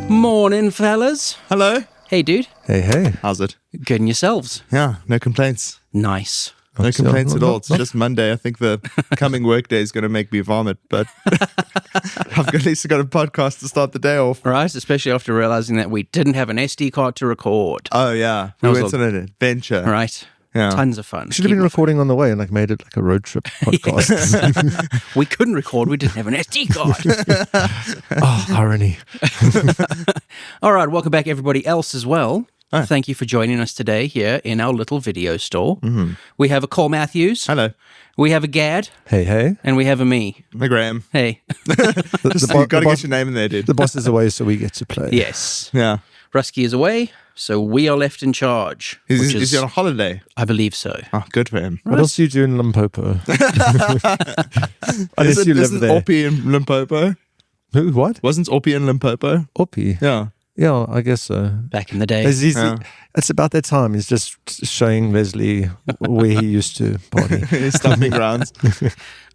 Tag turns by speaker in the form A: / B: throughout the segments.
A: Morning, fellas.
B: Hello.
A: Hey, dude.
C: Hey.
B: How's it?
A: Good and yourselves?
B: Yeah, no complaints.
A: Nice.
B: No complaints at all. It's just Monday. I think the coming workday is going to make me vomit, but I've at least got a podcast to start the day off.
A: Right, especially after realizing that we didn't have an SD card to record.
B: Oh, yeah. We went on an adventure.
A: Right.
B: Yeah.
A: Tons of fun.
C: Should have been recording on the way and made it like a road trip podcast.
A: We couldn't record. We didn't have an SD card.
C: Oh, irony.
A: All right. Welcome back, everybody else as well.
B: Hi.
A: Thank you for joining us today here in our little video store. Mm-hmm. We have a Cole Matthews.
B: Hello.
A: We have a Gad.
C: Hey.
A: And we have a me.
B: Hey, Graeme.
A: Hey.
B: You've got to get your name in there, dude.
C: The boss is away, so we get to play.
A: Yes.
B: Yeah.
A: Rusky is away, so we are left in charge.
B: Is he on a holiday?
A: I believe so.
B: Oh, good for him.
C: What else do you do in Limpopo? Unless you live
B: Isn't
C: there.
B: Oppie in Limpopo?
C: Who? What?
B: Wasn't Oppie in Limpopo?
C: Oppie?
B: Yeah.
C: Yeah, I guess so.
A: Back in the day.
C: It's about that time. He's just showing Leslie where he used to party.
B: His stomping grounds.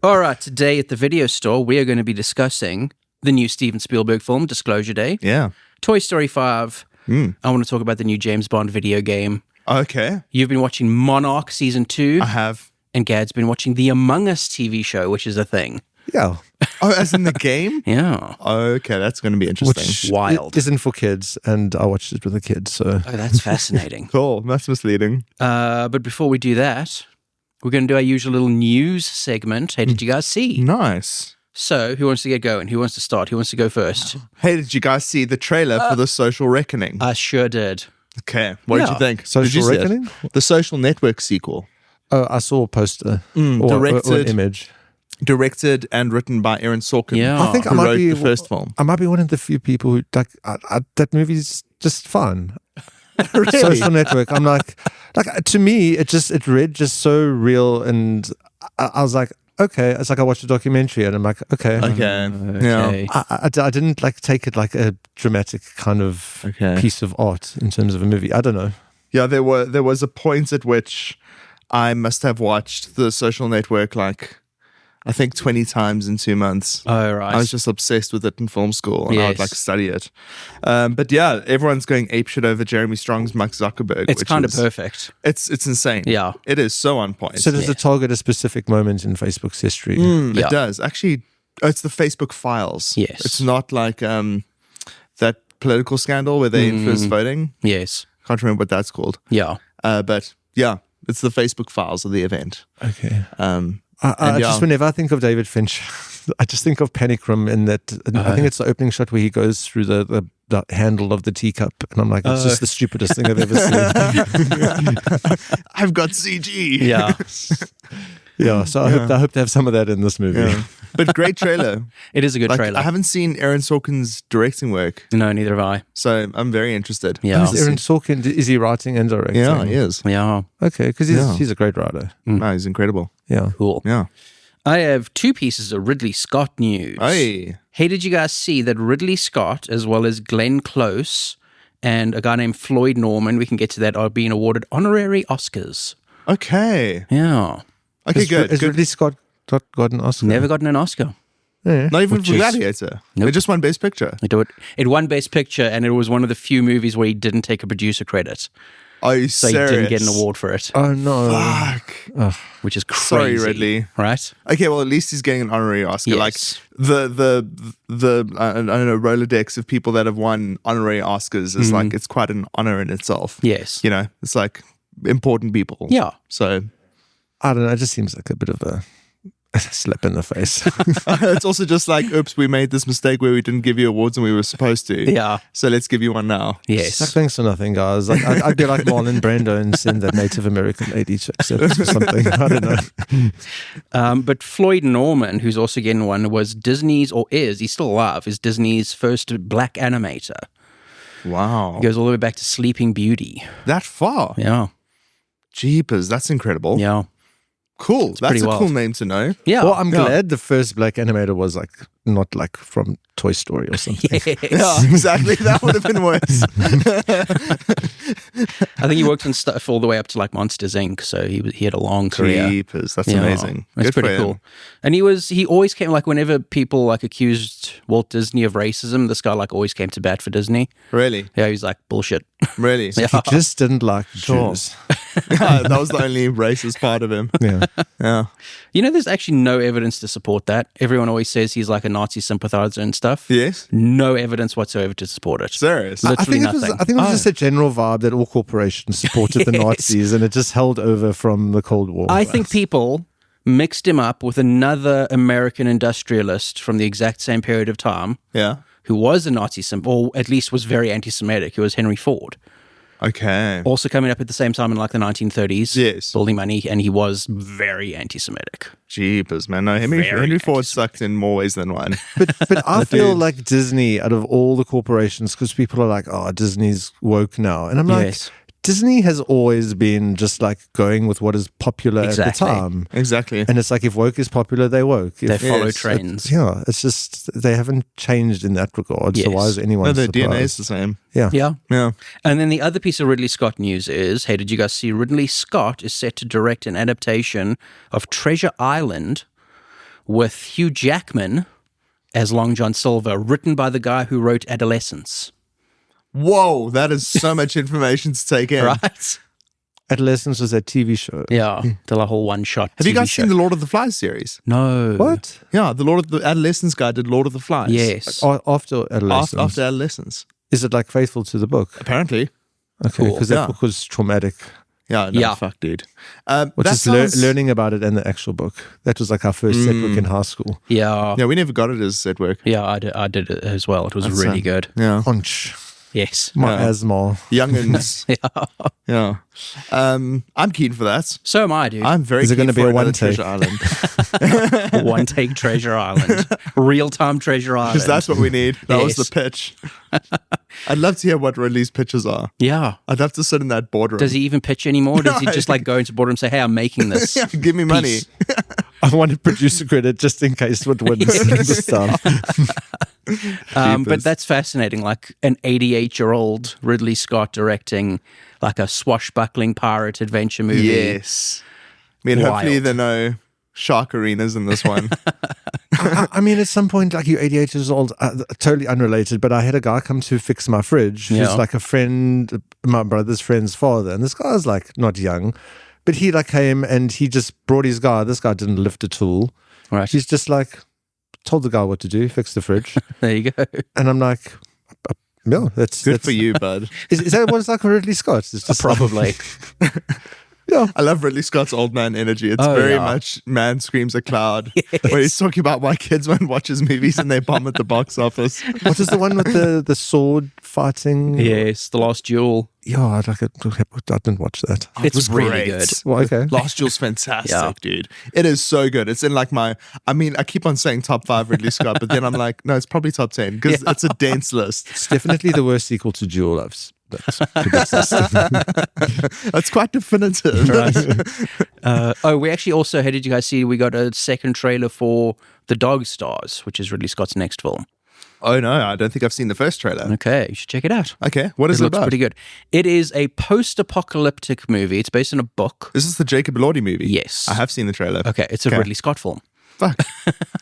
A: All right, today at the video store, we are going to be discussing the new Steven Spielberg film, Disclosure Day,
B: Yeah.
A: Toy Story 5. I want to talk about the new James Bond video game.
B: Okay.
A: You've been watching Monarch Season 2,
B: I have.
A: and Gad's been watching the Among Us TV show, which is a thing.
C: Yeah.
B: Oh, as in the game?
A: Yeah.
B: Okay, that's going to be interesting.
C: Which
A: Wild.
C: isn't for kids, and I watched it with the kids, so...
A: Oh, that's fascinating.
B: Cool. That's misleading.
A: But before we do that, we're going to do our usual little news segment. Hey, did you guys see?
B: Nice.
A: So, who wants to get going? Who wants to start? Who wants to go first?
B: Hey, did you guys see the trailer for The Social Reckoning?
A: I sure did.
B: Okay, what did you think?
C: Social
B: did you see it?
C: Reckoning?
B: The Social Network sequel.
C: Oh, I saw a poster. Or an
B: directed.
C: image.
B: Directed and written by Aaron Sorkin.
A: Yeah.
C: I think I
B: who
C: might
B: wrote
C: be
B: the first film.
C: I might be one of the few people who that movie's just fun.
B: Really?
C: Social Network. I'm like to me, it read just so real, and I was like, okay. It's like I watched a documentary, and I'm like, okay.
B: Okay. Yeah.
A: Okay.
C: I didn't take it like a dramatic kind of piece of art in terms of a movie. I don't know.
B: Yeah, there was a point at which I must have watched The Social Network I think 20 times in 2 months.
A: Oh, right.
B: I was just obsessed with it in film school, and I would
A: Yes.
B: study it. But yeah, everyone's going apeshit over Jeremy Strong's Mark Zuckerberg.
A: It's
B: which
A: kind of
B: is-
A: perfect.
B: It's insane.
A: Yeah.
B: It is so on point.
C: So does it target a specific moment in Facebook's history?
A: Yeah.
B: It does. Actually, it's the Facebook files.
A: Yes.
B: It's not like that political scandal where they influenced voting.
A: Yes.
B: Can't remember what that's called.
A: Yeah.
B: But yeah, it's the Facebook files of the event.
C: Okay.
B: And
C: Just whenever I think of David Fincher, I just think of Panic Room in that. I think it's the opening shot where he goes through the handle of the teacup, and I'm like, it's just the stupidest thing I've ever seen.
B: I've got CG.
A: Yeah.
C: Yeah, so I hope to have some of that in this movie.
B: Yeah. But great trailer.
A: It is a good trailer.
B: I haven't seen Aaron Sorkin's directing work,
A: No, neither have I.
B: so I'm very interested.
A: Yeah.
C: Is Aaron Sorkin, is he writing and directing?
B: Yeah, he is.
A: Yeah.
C: Okay, because he's a great writer.
B: No, he's incredible.
C: Yeah.
A: Cool.
B: Yeah.
A: I have two pieces of Ridley Scott news.
B: Hey.
A: Hey, did you guys see that Ridley Scott, as well as Glenn Close and a guy named Floyd Norman, we can get to that, are being awarded honorary Oscars?
B: Okay.
A: Yeah.
B: Okay, good.
C: Has
B: good.
C: Ridley Scott got an Oscar?
A: Never gotten an Oscar.
C: Yeah.
B: Not even
A: Which
B: for
A: is-
B: Gladiator.
A: Nope.
B: They just won Best Picture.
A: It won Best Picture, and it was one of the few movies where he didn't take a producer credit.
B: Are you
A: So
B: serious?
A: he didn't get an award for it,
C: Oh, no.
B: Fuck.
A: which is crazy.
B: Sorry, Ridley.
A: Right?
B: Okay, well, at least he's getting an honorary Oscar.
A: Yes.
B: Like the I don't know, Rolodex of people that have won honorary Oscars is it's quite an honor in itself.
A: Yes.
B: You know, it's like important people.
A: Yeah.
B: So
C: I don't know. It just seems like a bit of a slap in the face.
B: it's also just like, oops, we made this mistake where we didn't give you awards and we were supposed to.
A: Yeah.
B: So let's give you one now.
A: Yes.
C: Like, thanks for nothing, guys. Like, I'd be like Marlon Brando and send that Native American lady to accept or something. I don't know.
A: But Floyd Norman, who's also getting one, was Disney's, or is, he's still alive, is Disney's first black animator.
B: Wow.
A: He goes all the way back to Sleeping Beauty.
B: That far?
A: Yeah.
B: Jeepers, that's incredible.
A: Yeah.
B: Cool. That's
A: pretty
B: a cool
A: wild.
B: name to know.
A: Yeah.
C: Well, I'm glad the first black animator was like not like from Toy Story or something.
A: Yes.
B: Yeah, exactly. That would have been worse.
A: I think he worked on stuff all the way up to like Monsters Inc. So he had a long career.
B: Jeepers, that's
A: Yeah,
B: amazing.
A: That's
B: Good for
A: pretty
B: him.
A: cool. And he always came, like, whenever people like accused Walt Disney of racism, this guy like always came to bat for Disney.
B: Really?
A: Yeah, he's like, bullshit.
B: Really?
A: Yeah.
C: He just didn't like
B: Sure.
C: Jews.
B: Yeah, that was the only racist part of him.
C: Yeah.
B: Yeah.
A: You know, there's actually no evidence to support that. Everyone always says he's like a Nazi sympathizer and stuff.
B: Yes?
A: No evidence whatsoever to support it.
B: Serious?
C: I
A: Literally
C: think it was.
A: nothing.
C: I think it was just a general vibe that all corporations supported the
A: Yes.
C: Nazis, and it just held over from the Cold War.
A: I think people mixed him up with another American industrialist from the exact same period of time
B: Yeah.
A: who was a Nazi or at least was very anti-Semitic, who was Henry Ford.
B: Okay.
A: Also coming up at the same time in like the 1930s.
B: Yes.
A: Building money, and he was very anti-Semitic.
B: Jeepers, man. No, Henry
A: Very
B: Ford sucked in more ways than one.
C: But I feel
B: dude.
C: like Disney, out of all the corporations, because people are like, "Oh, Disney's woke now," and I'm like,
A: Yes.
C: Disney has always been just like going with what is popular
A: Exactly.
C: at the time.
B: Exactly.
C: And it's like if woke is popular, they woke.
A: They
C: If,
A: follow
B: Yes.
A: trends.
C: yeah, it's just they haven't changed in that regard. So
A: Yes.
C: why is anyone
B: No, their
C: surprised?
B: DNA is the same.
C: Yeah.
A: Yeah.
B: Yeah.
A: And then the other piece of Ridley Scott news is, hey, did you guys see Ridley Scott is set to direct an adaptation of Treasure Island with Hugh Jackman as Long John Silver, written by the guy who wrote Adolescence.
B: Whoa, that is so much information to take in.
A: Right?
C: Adolescence was that TV show.
A: Yeah. The whole one-shot
B: Have you
A: TV
B: guys
A: show.
B: seen the Lord of the Flies series?
A: No.
C: What?
B: Yeah, the Adolescence guy did Lord of the Flies.
A: Yes.
C: After Adolescence.
B: After Adolescence.
C: Is it like faithful to the book?
B: Apparently.
C: Okay,
A: Cool.
C: because that
B: Yeah.
C: book was traumatic.
B: Yeah, no,
A: Yeah.
B: fuck, dude.
C: Which
B: that
C: is
B: sounds-
C: learning about it in the actual book. That was like our first set book in high school.
A: Yeah.
B: Yeah, we never got it as set work.
A: Yeah, I did it as well. It was
B: That's,
A: really good.
B: Yeah.
C: Punch.
A: Yes.
C: My
B: Yeah.
C: asthma.
B: Youngins.
A: Yeah.
B: Yeah. I'm keen for that.
A: So am I, dude.
B: I'm very
C: Is it
B: keen
C: gonna be
B: for
C: a
B: another
C: one take?
B: Treasure Island.
A: One-take Treasure Island. Real-time Treasure Island.
B: Because that's what we need. That was
A: Yes.
B: the pitch. I'd love to hear what Ridley's pitches are.
A: Yeah.
B: I'd love to sit in that boardroom.
A: Does he even pitch anymore? Does he
B: No.
A: just like go into boardroom and say, hey, I'm making this?
B: Yeah, give me money.
A: Peace.
C: I wanted producer credit just in case what wins this time.
A: But
B: Jeepers.
A: that's fascinating. Like an 88-year-old Ridley Scott directing like a swashbuckling pirate adventure movie.
B: Yes. I mean, hopefully
A: Wild.
B: there are no shark arenas in this one.
C: I mean, at some point, like you're 88 years old, totally unrelated, but I had a guy come to fix my fridge who's
A: Yeah.
C: like a friend, my brother's friend's father. And this guy's like not young, but he like came and he just brought his guy. This guy didn't lift a tool.
A: Right.
C: He's just like told the guy what to do, fix the fridge.
A: There you go.
C: And I'm like, yeah, that's
B: Good
C: that's,
B: for you, bud.
C: Is that what it's like for Ridley Scott? It's just
A: Probably.
B: I love Ridley Scott's old man energy. It's
A: Oh,
B: very
A: yeah.
B: much man screams a cloud. Where he's talking about why kids won't watch his movies and they bomb at the box office.
C: What is the one with the sword fighting?
A: Yes, The Last Duel.
C: Yeah, I didn't watch that.
A: It's
B: was
A: really
B: great.
A: good.
C: Well, okay.
B: Last Duel's fantastic,
A: Yeah.
B: dude. It is so good. It's in like I keep on saying top 5 Ridley Scott, but then I'm like, no, it's probably top 10 because it's a dense list.
C: It's definitely the worst sequel to Duel.
B: That's quite definitive.
A: We actually also, did you guys see, we got a second trailer for The Dog Stars, which is Ridley Scott's next film.
B: Oh, no, I don't think I've seen the first trailer.
A: Okay, you should check it out.
B: Okay, what is it
A: Looks
B: about?
A: pretty good. It is a post-apocalyptic movie. It's based on a book.
B: Is this the Jacob Elordi movie?
A: Yes.
B: I have seen the trailer.
A: Okay, it's a
B: Okay.
A: Ridley Scott film.
B: Fuck.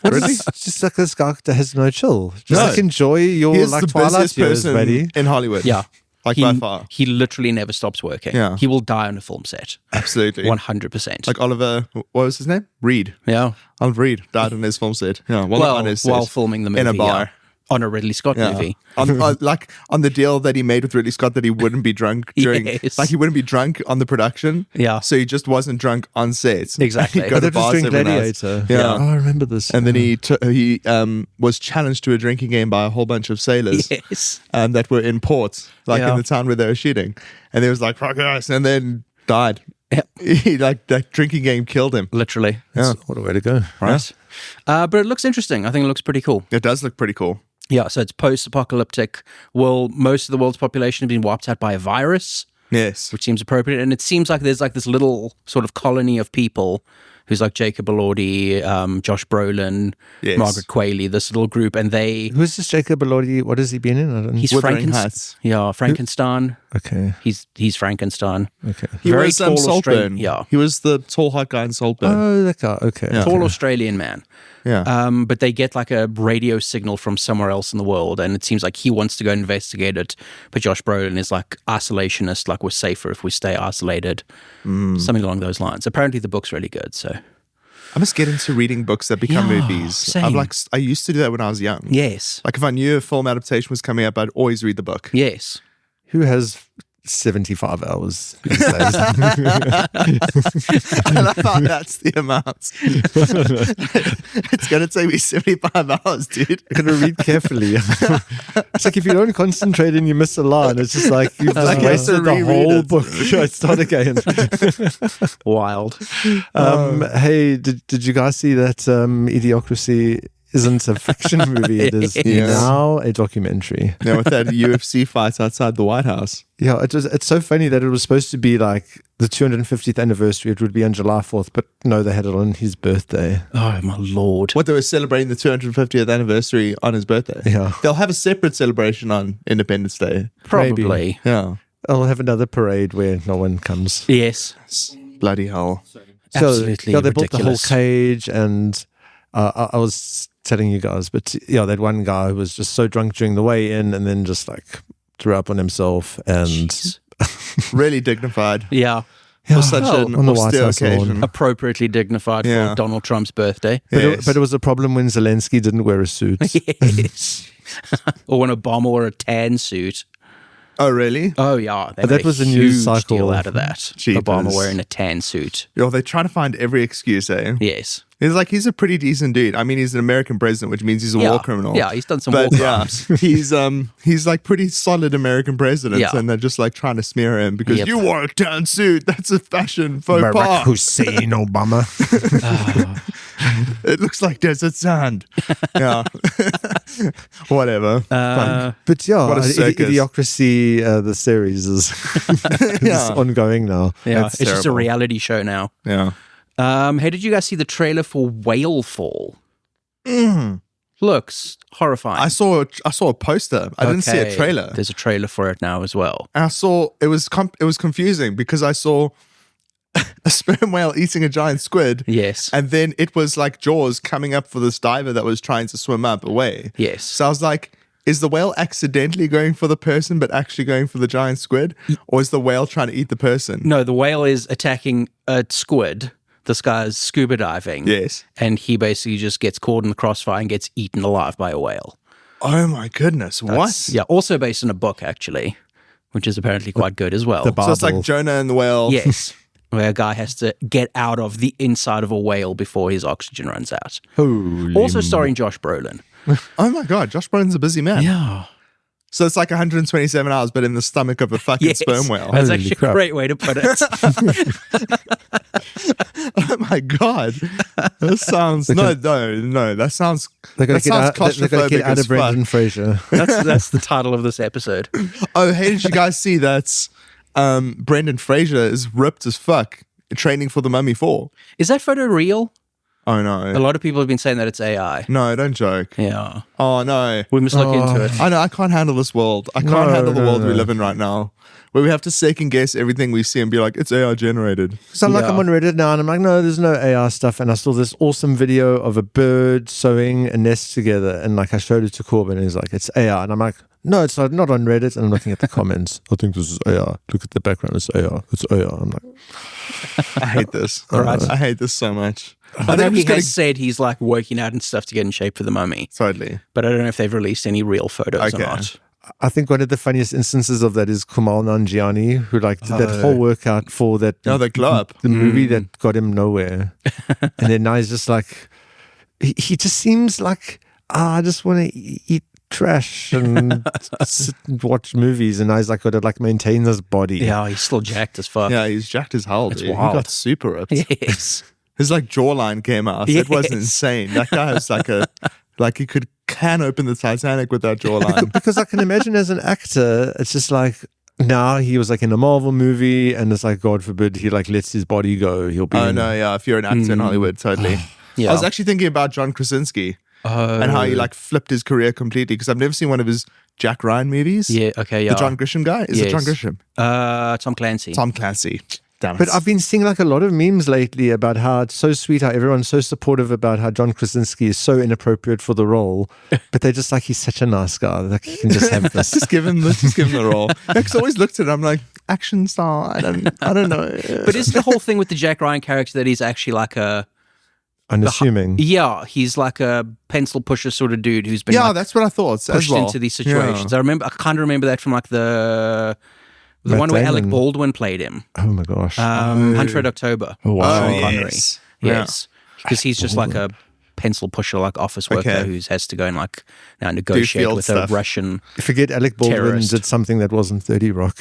B: Really?
C: It's just like this guy that has no chill. Just
B: No.
C: like enjoy your
B: He's
C: like
B: the
C: Twilight
B: busiest
C: years,
B: person
C: buddy.
B: in Hollywood.
A: Yeah.
B: Like
A: he,
B: by far.
A: He literally never stops working.
B: Yeah.
A: He will die on a film set.
B: Absolutely.
A: 100%.
B: Like Oliver, what was his name? Reed.
A: yeah.
B: Oliver Reed died on his film set. Yeah, well, not on his set.
A: while filming the movie.
B: in a bar.
A: yeah. On a Ridley Scott
B: Yeah.
A: movie.
B: on the deal that he made with Ridley Scott that he wouldn't be drunk during,
A: Yes.
B: like he wouldn't be drunk on the production.
A: Yeah.
B: So he just wasn't drunk on set.
A: Exactly.
B: He'd go
C: Oh,
B: to
C: that was
B: bars
C: during
B: every night.
C: Gladiator.
B: Yeah.
C: Oh, I remember this.
B: And then he was challenged to a drinking game by a whole bunch of sailors
A: Yes.
B: that were in port, like
A: Yeah.
B: in the town where they were shooting. And he was like, fuck us, and then died.
A: Yep.
B: He, like that drinking game killed him.
A: Literally.
B: Yeah.
C: What a way to go.
A: Right. But it looks interesting. I think it looks pretty cool.
B: It does look pretty cool.
A: Yeah, so it's post-apocalyptic. Well, most of the world's population have been wiped out by a virus,
B: Yes.
A: which seems appropriate. And it seems like there's like this little sort of colony of people who's like Jacob Elordi, Josh Brolin,
B: Yes.
A: Margaret Qualley, this little group, and
C: Who's this Jacob Elordi? What has he been in? I don't
A: he's
B: Wuthering
A: Frankenstein.
B: Heights.
A: Yeah, Frankenstein.
C: Okay.
A: He's Frankenstein.
C: Okay.
B: He
A: Very
B: was
A: tall
B: Saltburn.
A: Yeah.
B: He was the tall, hot guy in Saltburn.
C: Oh, that guy. Okay.
B: Yeah.
A: Tall Australian man.
B: Yeah.
A: But they get like a radio signal from somewhere else in the world, and it seems like he wants to go investigate it. But Josh Brolin is like isolationist, like we're safer if we stay isolated, something along those lines. Apparently, the book's really good. So
B: I must get into reading books that become
A: Yeah,
B: movies.
A: same.
B: I used to do that when I was young.
A: yes,
B: Like if I knew a film adaptation was coming up, I'd always read the book.
A: yes.
C: Who has 75 hours these days?
B: I love how that's the amount. It's going to take me 75 hours, dude.
C: I gotta read carefully. It's like if you don't concentrate and you miss a line, it's just like you've just
B: Like you have to
C: wasted the
B: reread
C: whole
B: it.
C: book. Start again.
A: Wild.
C: Hey, did you guys see that Idiocracy isn't a fiction movie? It is
B: Yes.
C: now a documentary.
B: Now with that UFC fight outside the White House.
C: Yeah, it's so funny that it was supposed to be like the 250th anniversary. It would be on July 4th, but no, they had it on his birthday.
A: Oh my lord.
B: What, they were celebrating the 250th anniversary on his birthday?
C: Yeah.
B: They'll have a separate celebration on Independence Day.
A: Probably.
B: Yeah.
C: I'll have another parade where no one comes.
A: Yes.
B: Bloody hell.
A: Absolutely
C: yeah, they built the whole
A: ridiculous.
C: cage, and I was telling you guys, but yeah, that one guy who was just so drunk during the way in, and then just like threw up on himself, and
A: Jeez.
B: Really dignified.
A: Yeah.
B: For such an
C: on the White
B: austere
C: House lawn.
B: occasion.
A: Appropriately dignified
B: Yeah.
A: for Donald Trump's birthday.
B: Yes.
C: But it was a problem when Zelensky didn't wear a suit.
A: Yes. Or when Obama wore a tan suit.
B: Oh, really?
A: Oh yeah, they
C: But
A: made
C: that was a
A: huge
C: news cycle.
A: deal out of that.
B: Jeepers.
A: Obama wearing a tan suit.
B: Yo, they're trying to find every excuse, eh?
A: Yes.
B: He's like, he's a pretty decent dude. I mean, he's an American president, which means he's a
A: Yeah.
B: war criminal.
A: Yeah, he's done some war
B: But yeah,
A: crimes.
B: he's like pretty solid American president,
A: Yeah.
B: and they're just like trying to smear him because
A: Yep.
B: you wore a tan suit. That's a fashion faux
C: Barack
B: pas.
C: Hussein Obama.
B: It looks like desert sand. Yeah, whatever.
C: But yeah,
B: What a circus.
C: Idiocracy, the series is
B: Yeah.
C: ongoing now.
A: Yeah,
B: That's
A: it's just a
B: terrible.
A: reality show now.
B: Yeah.
A: Hey, did you guys see the trailer for Whale Fall? Looks horrifying.
B: I saw a poster. I didn't see a
A: Okay,
B: trailer.
A: There's a trailer for it now as well.
B: And I saw it was confusing because I saw a sperm whale eating a giant squid.
A: Yes.
B: And then it was like Jaws coming up for this diver that was trying to swim up away.
A: Yes.
B: So I was like, is the whale accidentally going for the person but actually going for the giant squid? Or is the whale trying to eat the person?
A: No, the whale is attacking a squid. This guy's scuba diving.
B: Yes.
A: And he basically just gets caught in the crossfire and gets eaten alive by a whale.
B: Oh my goodness. What?
A: Yeah, also based on a book, actually, which is apparently quite good as well.
C: The
B: So it's like
C: Bible.
B: Jonah and the whale.
A: Yes. Where a guy has to get out of the inside of a whale before his oxygen runs out.
C: Holy
A: Also starring Josh Brolin.
B: Oh my God. Josh Brolin's a busy man.
A: Yeah.
B: So it's like 127 hours, but in the stomach of a fucking
A: Yes.
B: sperm whale.
A: That's
C: Holy
A: actually
C: crap.
A: a great way to put it.
B: Oh my God. That sounds, no. That sounds,
C: They're going
B: that
C: to
B: sounds
C: get
B: claustrophobic
C: out
B: as
C: of Brendan
B: fuck.
C: Fraser.
A: That's the title of this episode.
B: Oh, hey, did you guys see that Brendan Fraser is ripped as fuck training for The Mummy 4?
A: Is that photo real?
B: Oh
A: A
B: no.
A: lot of people have been saying that it's AI.
B: No, don't joke.
A: Yeah.
B: Oh no.
A: We must look into it.
B: I know, I can't handle this world. I can't
C: No,
B: handle the
C: no,
B: world we
C: no.
B: live in right now. Where we have to second guess everything we see and be like, it's AI generated.
C: So I'm like,
A: Yeah.
C: I'm on Reddit now, and I'm like, no, there's no AR stuff. And I saw this awesome video of a bird sewing a nest together, and like I showed it to Corbin, and he's like, it's AR, and I'm like, no, it's not on Reddit. And I'm looking at the comments. I think this is AR. Look at the background. It's AR. It's AR. I'm like,
B: I hate this.
A: Right.
B: I hate this so much.
A: I know
B: I'm
A: he
B: just gonna-
A: has said he's like working out and stuff to get in shape for the mummy,
B: Totally.
A: but I don't know if they've released any real photos
B: Okay.
A: or not.
C: I think one of the funniest instances of that is Kumail Nanjiani, who like did that whole workout for that
B: No, they glow up.
C: the movie that got him nowhere. And then now he's just like, he just seems like, I just want to eat trash and sit and watch movies. And now he's like got to like maintain his body.
A: Yeah, he's still jacked as fuck.
B: Yeah, he's jacked as hell,
A: It's
B: dude.
A: wild.
B: He got super ripped.
A: Yes.
B: His like jawline came out. It was
A: Yes.
B: insane. That guy was like he can open the Titanic with that jawline.
C: Because I can imagine as an actor, it's just like, now he was like in a Marvel movie, and it's like, God forbid he like lets his body go, he'll be.
B: Oh no, yeah. If you're an actor in Hollywood, totally.
A: Yeah.
B: I was actually thinking about John Krasinski and how he like flipped his career completely because I've never seen one of his Jack Ryan movies.
A: Yeah, okay, yeah.
B: The John Grisham guy? Is it John Grisham?
A: Tom Clancy.
B: Tom Clancy. Damn it.
C: But I've been seeing like a lot of memes lately about how it's so sweet, how everyone's so supportive about how John Krasinski is so inappropriate for the role, but they're just like, he's such a nice guy, like he can just have this.
B: just give him the role. Because I always looked at it, I'm like, action star. I don't know.
A: But isn't the whole thing with the Jack Ryan character that he's actually like a
C: Unassuming.
A: Yeah, he's like a pencil pusher sort of dude who's been
B: that's what I thought
A: pushed
B: as well.
A: into these situations. I kind of remember that from like the
C: Matt
A: one where
C: Damon.
A: Alec Baldwin played him.
C: Oh my gosh.
A: Hunt for Red October.
C: Oh, wow.
A: Sean Connery.
B: Yes.
A: Yes. Because he's just like a pencil pusher, like office worker who has to go and like now negotiate
B: field
A: with
B: stuff.
A: a Russian.
C: Forget Alec Baldwin
A: terrorist.
C: did something that wasn't 30 Rock.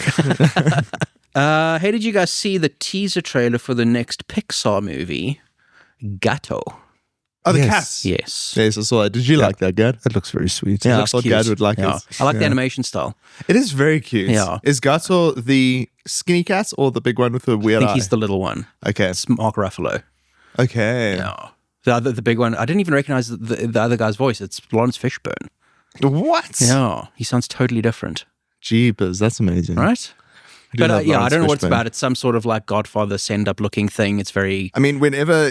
A: Hey, did you guys see the teaser trailer for the next Pixar movie, Gato?
B: Oh, the
C: Yes.
B: cats.
A: Yes.
B: Yes, I saw it. Did you like that, Gad?
C: It looks very sweet.
B: Yeah, I
A: Looks
B: thought
A: cute.
B: Gad would like
A: Yeah.
B: it.
A: I like the animation style.
B: It is very cute.
A: Yeah.
B: Is Gato the skinny cat or the big one with the
A: I
B: weird
A: think
B: eye?
A: he's the little one.
B: Okay.
A: It's Mark Ruffalo.
B: Okay.
A: Yeah. The big one. I didn't even recognize the other guy's voice. It's Lawrence Fishburne.
B: What?
A: Yeah. He sounds totally different.
B: Jeepers, that's amazing.
A: Right?
B: do
A: But
B: love
A: yeah, I
B: Lawrence
A: don't know what it's
B: Fishburne.
A: about. It's some sort of like Godfather send-up looking thing. It's very
B: I mean, whenever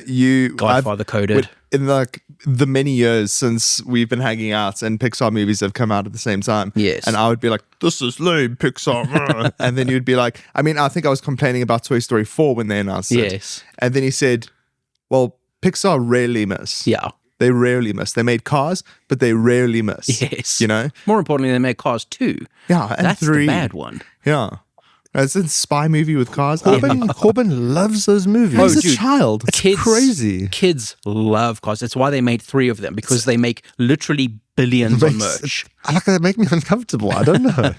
A: Godfather coded.
B: in like the many years since we've been hanging out and Pixar movies have come out at the same time.
A: Yes.
B: And I would be like, this is lame, Pixar. And then you'd be like, I mean, I think I was complaining about Toy Story 4 when they announced it.
A: Yes.
B: And then he said, well, Pixar rarely miss.
A: Yeah.
B: They rarely miss. They made Cars, but they rarely miss.
A: Yes.
B: You know?
A: More importantly, they made Cars 2.
B: Yeah. And
A: That's
B: 3.
A: the bad one.
B: Yeah. It's a spy movie with cars.
C: Corbin loves those movies.
B: He's a
A: dude.
B: child.
C: It's crazy.
A: Kids love Cars. That's why they made 3 of them, because they make literally billions on merch.
C: I like that. Make me uncomfortable. I don't know.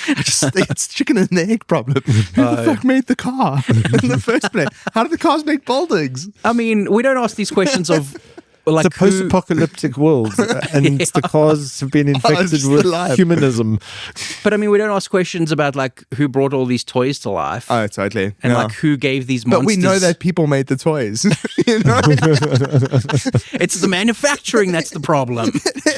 B: It's chicken and egg problem. Who the fuck made the car in the first place? How did the cars make buildings?
A: I mean, we don't ask these questions of like
C: It's a post-apocalyptic world, and the cars have been infected
B: just
C: with
B: alive.
C: humanism.
A: but I mean, we don't ask questions about like who brought all these toys to life
B: Oh, totally.
A: and
B: Yeah.
A: like who gave these
B: But
A: monsters.
B: we know that people made the toys. You know?
A: It's the manufacturing that's the problem.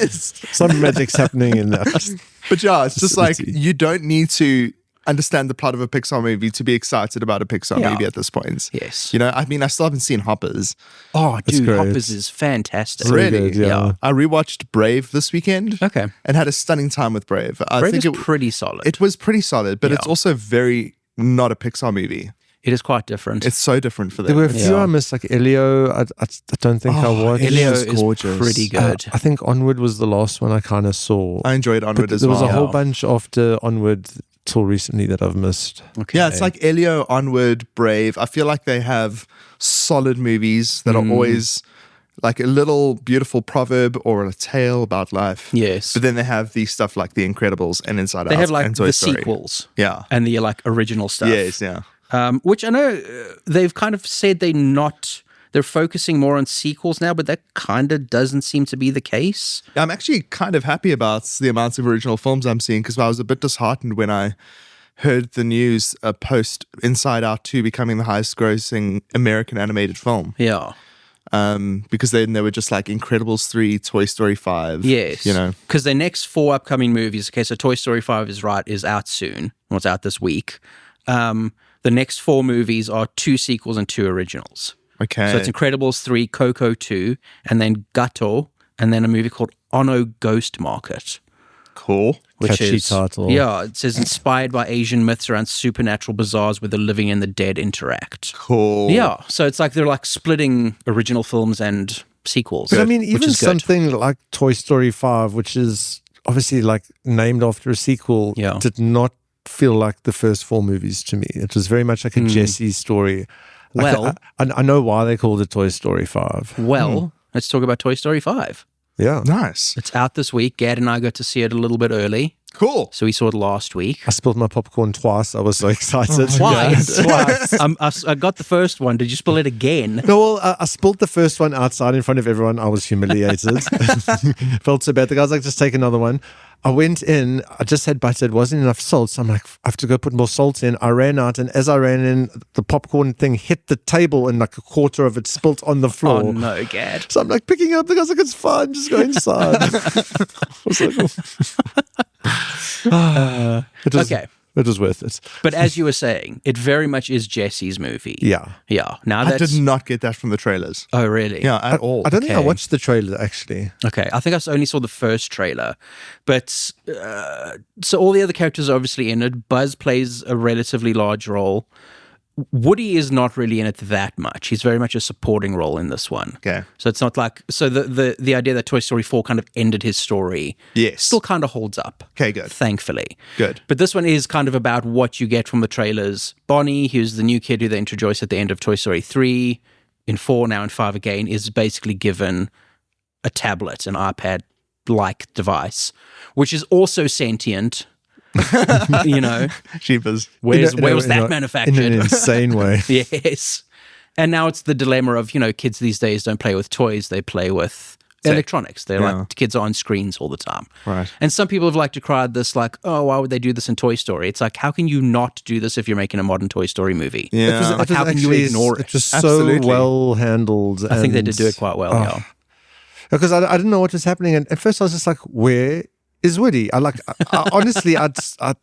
C: Some magic's happening in that.
B: But yeah, it's just like
C: Facility.
B: you don't need to understand the plot of a Pixar movie to be excited about a Pixar
A: Yeah.
B: movie at this point.
A: Yes.
B: You know, I mean, I still haven't seen Hoppers.
A: Oh, dude,
C: great.
A: Hoppers is fantastic.
C: So
B: Really?
C: good, yeah.
B: I rewatched Brave this weekend.
A: Okay.
B: And had a stunning time with Brave. I
A: Brave
B: think
A: is pretty solid.
B: it was pretty solid, but it's
A: Yeah.
B: also very not a Pixar movie.
A: It is quite different.
B: It's so different for them.
C: There were a few
A: Yeah.
C: I missed, like Elio. I don't think I watched.
A: Elio
B: Elio's
A: is
B: gorgeous.
A: pretty good.
C: I think Onward was the last one I kind of saw.
B: I enjoyed Onward
C: But
B: as
C: there was
B: well.
C: a whole
A: Yeah.
C: bunch after Onward till recently that I've missed.
A: Okay.
B: Yeah, it's like Elio, Onward, Brave. I feel like they have solid movies that are always like a little beautiful proverb or a tale about life.
A: Yes.
B: But then they have these stuff like The Incredibles and Inside
A: They
B: Out
A: have like
B: and Toy
A: the
B: Story.
A: sequels
B: Yeah.
A: and the like original stuff.
B: Yes, yeah.
A: Which I know they've kind of said they're focusing more on sequels now, but that kind of doesn't seem to be the case.
B: I'm actually kind of happy about the amount of original films I'm seeing because I was a bit disheartened when I heard the news post Inside Out 2 becoming the highest grossing American animated film.
A: Yeah.
B: Because then they were just like Incredibles 3, Toy Story 5.
A: Yes.
B: You know?
A: Because the next 4 upcoming movies, okay, so Toy Story 5 is out soon. Well, it's out this week. The next 4 movies are 2 sequels and 2 originals.
B: Okay.
A: So it's Incredibles 3, Coco 2, and then Gato, and then a movie called Ono Ghost Market.
B: cool.
A: Which
C: Catchy
A: is,
C: title.
A: Yeah, it says inspired by Asian myths around supernatural bazaars where the living and the dead interact.
B: Cool.
A: Yeah, so it's like they're like splitting original films and sequels.
C: But I mean,
A: which
C: even
A: is good.
C: something like Toy Story 5, which is obviously like named after a sequel,
A: Yeah.
C: did not feel like the first 4 movies to me. It was very much like a Jesse story. Like,
A: Well-
C: I know why they called it Toy Story 5.
A: Well, let's talk about Toy Story 5.
C: Yeah.
B: Nice.
A: It's out this week. Gad and I got to see it a little bit early.
B: Cool.
A: So we saw it last week.
C: I spilled my popcorn twice. I was so excited.
A: Twice?
C: Twice.
A: I got the first one. Did you spill it again?
C: No, well, I spilled the first one outside in front of everyone. I was humiliated. Felt so bad. The guy's like, just take another one. I went in, I just had butter, it wasn't enough salt. So I'm like, I have to go put more salt in. I ran out, and as I ran in, the popcorn thing hit the table and like a quarter of it spilt on the floor.
A: Oh, no, Gad.
C: So I'm like picking up, because like, it's fine, just go inside. I was like,
A: Okay.
C: It was worth it.
A: But as you were saying, it very much is Jesse's movie.
C: Yeah.
A: Yeah. Now
B: I
A: that's...
B: did not get that from the trailers.
A: Oh, really?
B: Yeah, at all.
C: I don't think I
A: Okay.
C: watched the trailer, actually.
A: Okay, I think I only saw the first trailer, but so all the other characters are obviously in it. Buzz plays a relatively large role. Woody is not really in it that much. He's very much a supporting role in this one.
B: Okay.
A: So it's not like the idea that Toy Story 4 kind of ended his story
B: Yes.
A: still kind of holds up.
B: Okay, good.
A: Thankfully.
B: Good.
A: But this one is kind of about what you get from the trailers. Bonnie, who's the new kid who they introduced at the end of Toy Story 3, in 4, now in 5 again, is basically given a tablet, an iPad-like device, which is also sentient. You know,
B: Sheepers.
A: where was
C: In
A: that
C: an
A: manufactured?
C: insane way.
A: Yes. And now it's the dilemma of, kids these days don't play with toys, they play with electronics. They're
B: Yeah.
A: like, kids are on screens all the time.
B: Right.
A: And some people have like decried this, like, oh, why would they do this in Toy Story? It's like, how can you not do this if you're making a modern Toy Story movie?
B: Yeah.
A: Like, how can you ignore it?
C: It was
B: Absolutely.
C: so well handled.
A: I think they did do it quite well, yeah.
C: Because I didn't know what was happening. And at first I was just like, where is Woody? Honestly, I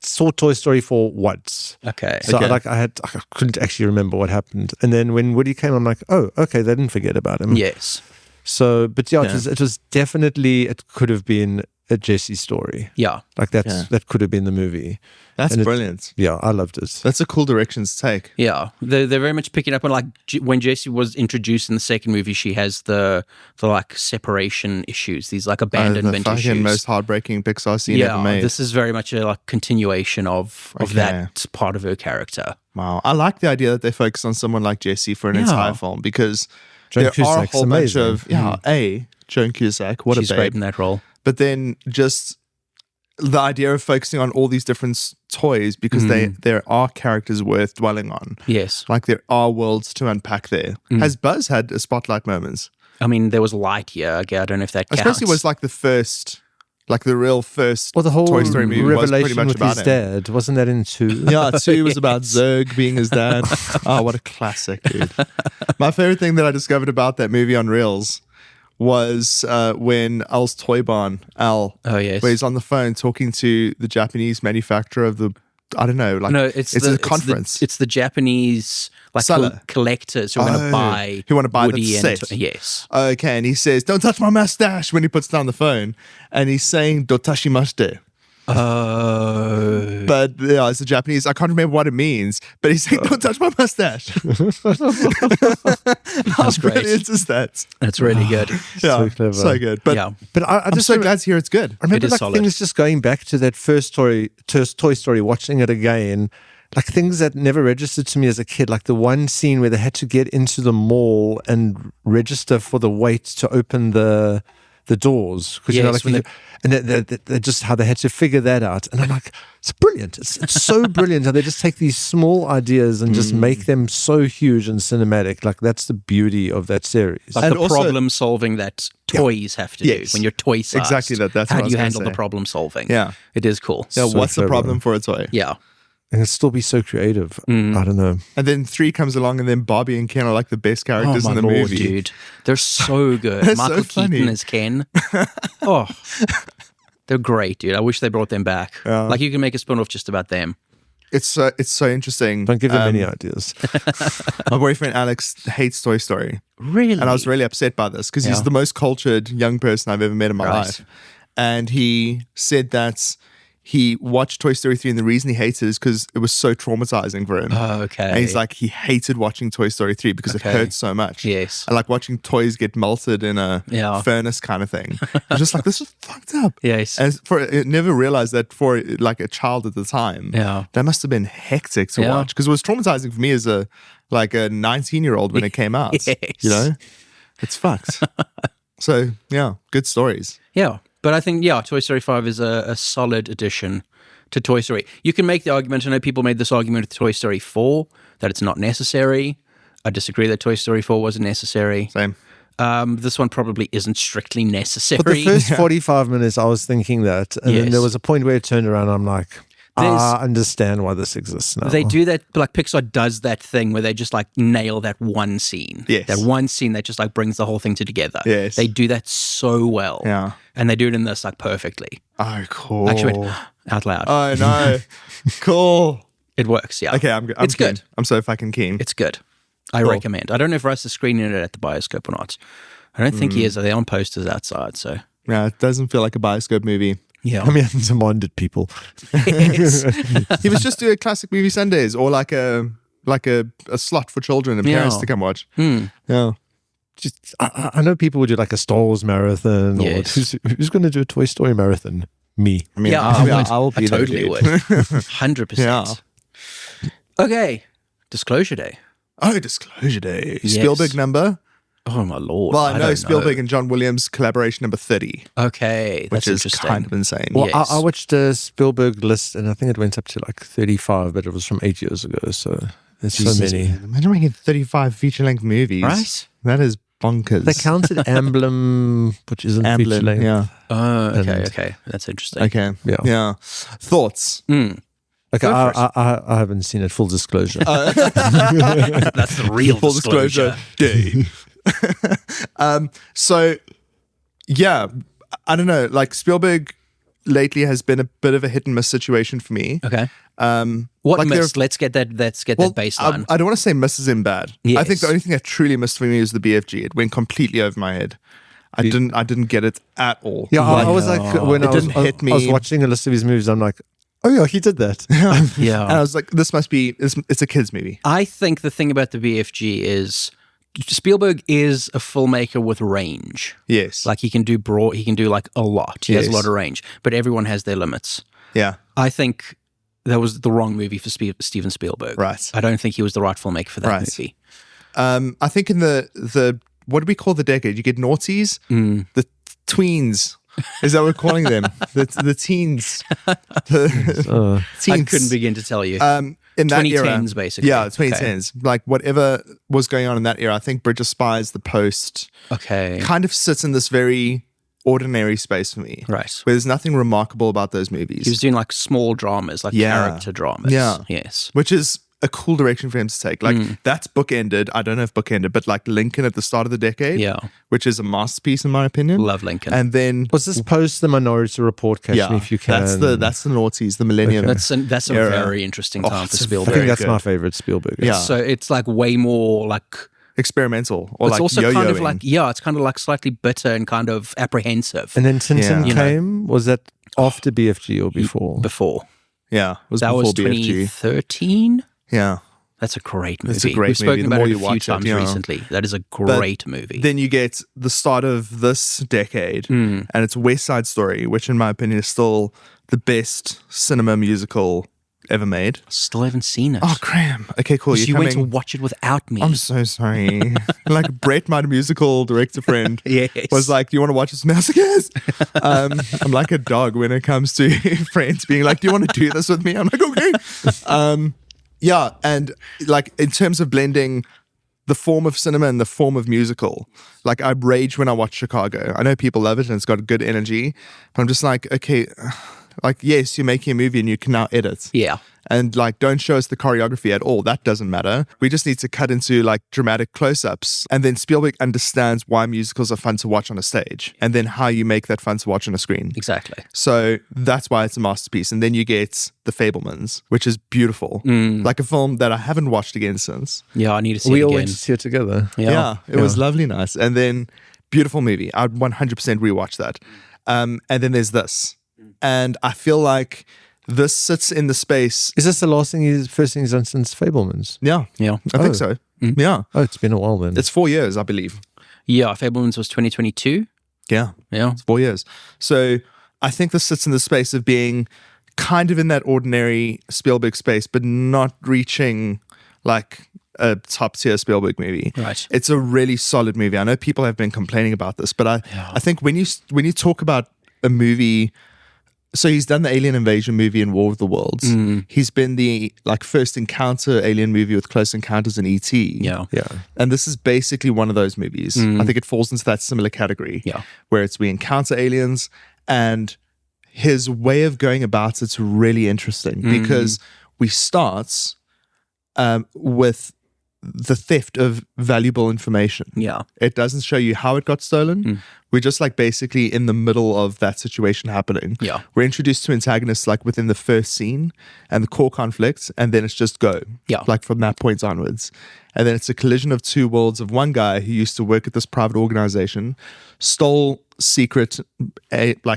C: saw Toy Story 4 once.
A: Okay.
C: So I couldn't actually remember what happened. And then when Woody came, I'm like, oh, okay, they didn't forget about him.
A: Yes.
C: So, but yeah, it was definitely, it could have been a Jesse story.
A: Yeah.
C: Like that could have been the movie.
B: That's
C: And
B: brilliant.
C: Yeah, I loved it.
B: That's a cool direction to take.
A: Yeah. They're very much picking up on, like, when Jessie was introduced in the second movie, she has the like separation issues, these like abandonment
B: the fucking
A: issues.
B: most heartbreaking Pixar scene ever made.
A: This is very much a like continuation of
B: Okay.
A: that part of her character.
B: Wow. I like the idea that they focus on someone like Jessie for an entire film, because
C: Joan
B: there are a
C: Cusack's
B: whole bunch
C: amazing.
B: of, Joan Cusack, what
A: She's
B: a
A: great
B: babe.
A: in that role.
B: But then just the idea of focusing on all these different toys, because there are characters worth dwelling on.
A: Yes.
B: Like there are worlds to unpack there. Has Buzz had a spotlight moments?
A: I mean, there was Lightyear. I don't know if that counts.
B: Especially was like the first, like the real first
C: Well, the whole
B: Toy Story movie was pretty
C: revelation
B: much
C: with
B: about
C: his
B: him.
C: dad, wasn't that in 2?
B: Yeah, 2 was about Zurg being his dad. Oh, what a classic, dude. My favorite thing that I discovered about that movie on Reels was when Al's Toy Barn, Al,
A: Oh, yes.
B: where he's on the phone talking to the Japanese manufacturer of the, I don't know, like
A: No, it's
B: a conference.
A: It's the Japanese like
B: Seller.
A: collectors who want to buy.
B: who want to buy the
A: Woody and
B: set.
A: yes.
B: Okay, and he says, "Don't touch my mustache," when he puts down the phone, and he's saying "Dotashimashite."
A: Oh.
B: But yeah, it's a Japanese. I can't remember what it means, but he's saying, "Don't touch my mustache." How
A: great.
B: brilliant is that?
A: That's really good.
B: Yeah,
C: clever.
B: so good. But
A: Yeah.
C: But I
B: I'm
C: just
B: so glad to hear it's good.
C: I remember
A: It is
C: like
A: solid.
C: things just going back to that first Toy Story, watching it again, like things that never registered to me as a kid, like the one scene where they had to get into the mall and register for the wait to open the doors, because
A: Yes, when
C: and they just how they had to figure that out, and I'm like, it's brilliant. It's so brilliant how they just take these small ideas and just make them so huge and cinematic. Like that's the beauty of that series.
A: Like
B: And
A: the
B: also-
A: problem solving that toys have to do
B: Yes.
A: when you're toy sized.
B: Exactly that. That's
A: how
B: what I
A: do
B: was
A: you
B: gonna
A: handle
B: say.
A: the problem solving.
B: Yeah.
A: It is cool.
B: Yeah,
C: So
B: what's the
C: clever.
B: problem for a toy?
A: Yeah.
C: And it'd still be so creative. I don't know.
B: And then 3 comes along, and then Bobby and Ken are like the best
A: Oh
B: characters
A: my
B: in the
A: lord,
B: movie.
A: dude. They're so good.
B: They're so
A: Michael
B: funny.
A: Keaton as Ken. Oh. They're great, dude. I wish they brought them back.
B: Yeah.
A: Like you can make a spin-off just about them.
B: It's so interesting.
C: Don't give them any ideas.
B: My boyfriend Alex hates Toy Story,
A: Really?
B: and I was really upset by this because
A: Yeah.
B: he's the most cultured young person I've ever met in my
A: Right.
B: life. And he said that he watched Toy Story 3, and the reason he hates it is because it was so traumatizing for him.
A: Oh, okay.
B: And he's like, he hated watching Toy Story 3 because
A: Okay.
B: it hurts so much.
A: Yes.
B: And like watching toys get melted in a
A: Yeah.
B: furnace kind of thing. I'm just like, this is fucked up.
A: Yes.
B: And I never realized that for like a child at the time,
A: Yeah.
B: that must have been hectic to
A: Yeah.
B: watch, because it was traumatizing for me as a 19-year-old when it came out.
A: Yes.
B: You know, it's fucked. So yeah, good stories.
A: Yeah. But I think, Toy Story 5 is a solid addition to Toy Story. You can make the argument, I know people made this argument with Toy Story 4, that it's not necessary. I disagree that Toy Story 4 wasn't necessary.
B: Same.
A: This one probably isn't strictly necessary.
C: But the first 45 minutes, I was thinking that. And then there was a point where it turned around. I'm like, I understand why this exists now.
A: They do that, like Pixar does that thing where they just like nail that one scene.
B: Yes.
A: That one scene that just like brings the whole thing together.
B: Yes.
A: They do that so well.
B: Yeah.
A: And they do it in this like perfectly.
B: Oh, cool.
A: Actually, out loud.
B: Oh, no. Cool.
A: It works, yeah.
B: Okay, I'm
A: It's
B: keen.
A: good.
B: I'm so fucking keen.
A: It's good. I recommend. I don't know if Russ is screening it at the bioscope or not. I don't think he is. They're on posters outside, so.
B: Yeah, it doesn't feel like a bioscope movie.
A: Yeah.
C: I mean, demanded people.
A: Yes.
B: He was just doing classic movie Sundays or like a slot for children and parents to come watch. Yeah.
C: Just, I know people would do like a Star Wars marathon,
A: Yes.
C: or who's going to do a Toy Story marathon? Me.
B: I mean,
A: Yeah, I would.
B: I'll
A: I
B: be there,
A: totally
B: dude.
A: would. 100%.
B: Yeah.
A: Okay. Disclosure Day.
B: Oh, Disclosure Day.
A: Yes.
B: Spielberg number?
A: Oh, my Lord.
B: Well, I know
A: don't
B: Spielberg and John Williams collaboration number 30,
A: Okay. That's
B: which is
A: interesting.
B: kind of insane.
C: Well,
A: Yes.
C: I watched a Spielberg list, and I think it went up to like 35, but it was from 8 years ago. So there's so
B: Jesus,
C: many.
B: man. Imagine making 35 feature-length movies.
A: Right?
B: That is bonkers.
C: They counted Emblem, which isn't feature
B: Amblin,
C: length.
B: yeah.
A: Oh, okay,
C: And-
A: okay. That's interesting.
B: Okay.
C: Yeah.
B: Thoughts?
A: Mm.
C: Okay,
A: Go for it.
C: I haven't seen it. Full disclosure.
A: That's the real
B: Full
A: disclosure.
B: Day. So, yeah, I don't know. Like Spielberg lately has been a bit of a hit and miss situation for me.
A: Okay.
B: like
A: What missed? Let's get that baseline.
B: I don't want to say misses him bad. I think
A: Yes.
B: the only thing that truly missed for me is the BFG. It went completely over my head. I didn't get it at all.
C: Yeah, I was like, when
B: It
C: I was,
B: didn't hit me.
C: I was watching a list of his movies, I'm like, oh yeah, he did that.
A: yeah.
B: And I was like, this must be, it's a kid's movie.
A: I think the thing about the BFG is Spielberg is a filmmaker with range.
B: Yes.
A: Like he can do like a lot. He has a
B: Yes.
A: lot of range, but everyone has their limits.
B: Yeah.
A: I think that was the wrong movie for Steven Spielberg.
B: Right.
A: I don't think he was the right filmmaker for that
B: Right.
A: movie.
B: I think in the what do we call the decade? You get noughties, the tweens. Is that what we're calling them? The teens. The
A: I
B: teens.
A: couldn't begin to tell you.
B: In that era.
A: 2010s, basically.
B: Yeah, 2010s. Like whatever was going on in that era, I think Bridge of Spies, The Post,
A: Okay.
B: kind of sits in this very ordinary space for me.
A: Right.
B: Where there's nothing remarkable about those movies.
A: He was doing like small dramas, like
B: Yeah.
A: character dramas.
B: Yeah.
A: Yes.
B: Which is a cool direction for him to take. Like that's bookended. I don't know if bookended, but like Lincoln at the start of the decade.
A: Yeah.
B: Which is a masterpiece in my opinion.
A: Love Lincoln.
B: And then
C: Was this post the Minority Report? Catch me if you can.
B: that's the noughties, the millennium.
A: that's a
B: era.
A: very interesting time for
B: it's a
C: I
A: Spielberg.
C: think that's
B: good.
C: my favorite Spielberg.
B: Yeah.
A: So it's like way more like
B: experimental or
A: it's
B: like
A: also
B: yo-yoing.
A: kind of like it's kind of like slightly bitter and kind of apprehensive.
C: And then Tintin
B: Yeah.
C: came. Was that after BFG or before?
A: Before
B: yeah, it was
A: that
B: before
A: was
B: BFG.
A: 2013.
B: Yeah.
A: That's a great movie.
B: It's a great
A: We've spoken
B: movie. The
A: about
B: more
A: it
B: you
A: a few
B: watch it,
A: times
B: yeah.
A: recently. That is a great movie.
B: Then you get the start of this decade and it's West Side Story, which in my opinion is still the best cinema musical ever made.
A: Still haven't seen it.
B: Oh, Graeme. Okay, cool.
A: you went to watch it without me.
B: I'm so sorry. Like Brett, my musical director friend,
A: Yes.
B: was like, "Do you want to watch this?" I was like, "Yes." I'm like a dog when it comes to friends being like, "Do you want to do this with me?" I'm like, "Okay." Yeah, and like in terms of blending the form of cinema and the form of musical, like I rage when I watch Chicago. I know people love it and it's got good energy, but I'm just like, okay, like yes, you're making a movie and you can now edit.
A: Yeah.
B: And like, don't show us the choreography at all. That doesn't matter. We just need to cut into like dramatic close-ups. And then Spielberg understands why musicals are fun to watch on a stage and then how you make that fun to watch on a screen.
A: Exactly.
B: So that's why it's a masterpiece. And then you get The Fabelmans, which is beautiful. Like a film that I haven't watched again since.
A: Yeah, I need to see
C: We
A: it
C: all
A: again.
C: went to see it together.
B: Yeah, it was lovely, nice. And then beautiful movie. I'd 100% rewatch that. And then there's this. And I feel like this sits in the space.
C: Is this the first thing he's done since Fablemans?
B: Yeah,
A: Yeah.
B: I think so. Yeah.
C: Oh, it's been a while then.
B: It's 4 years, I believe.
A: Yeah, Fablemans was 2022.
B: Yeah,
A: Yeah.
B: it's 4 years. So I think this sits in the space of being kind of in that ordinary Spielberg space, but not reaching like a top tier Spielberg movie.
A: Right.
B: It's a really solid movie. I know people have been complaining about this, but I think when you talk about a movie So he's done the Alien Invasion movie in War of the Worlds. He's been the first encounter alien movie with Close Encounters in E.T.
A: Yeah.
B: And this is basically one of those movies. I think it falls into that similar category.
A: Yeah.
B: Where it's we encounter aliens, and his way of going about it's really interesting because we start with the theft of valuable information.
A: Yeah.
B: It doesn't show you how it got stolen. We're just basically in the middle of that situation happening.
A: Yeah.
B: We're introduced to antagonists within the first scene and the core conflict, and then it's just go.
A: Yeah.
B: From that point onwards. And then it's a collision of two worlds of one guy who used to work at this private organization, stole secret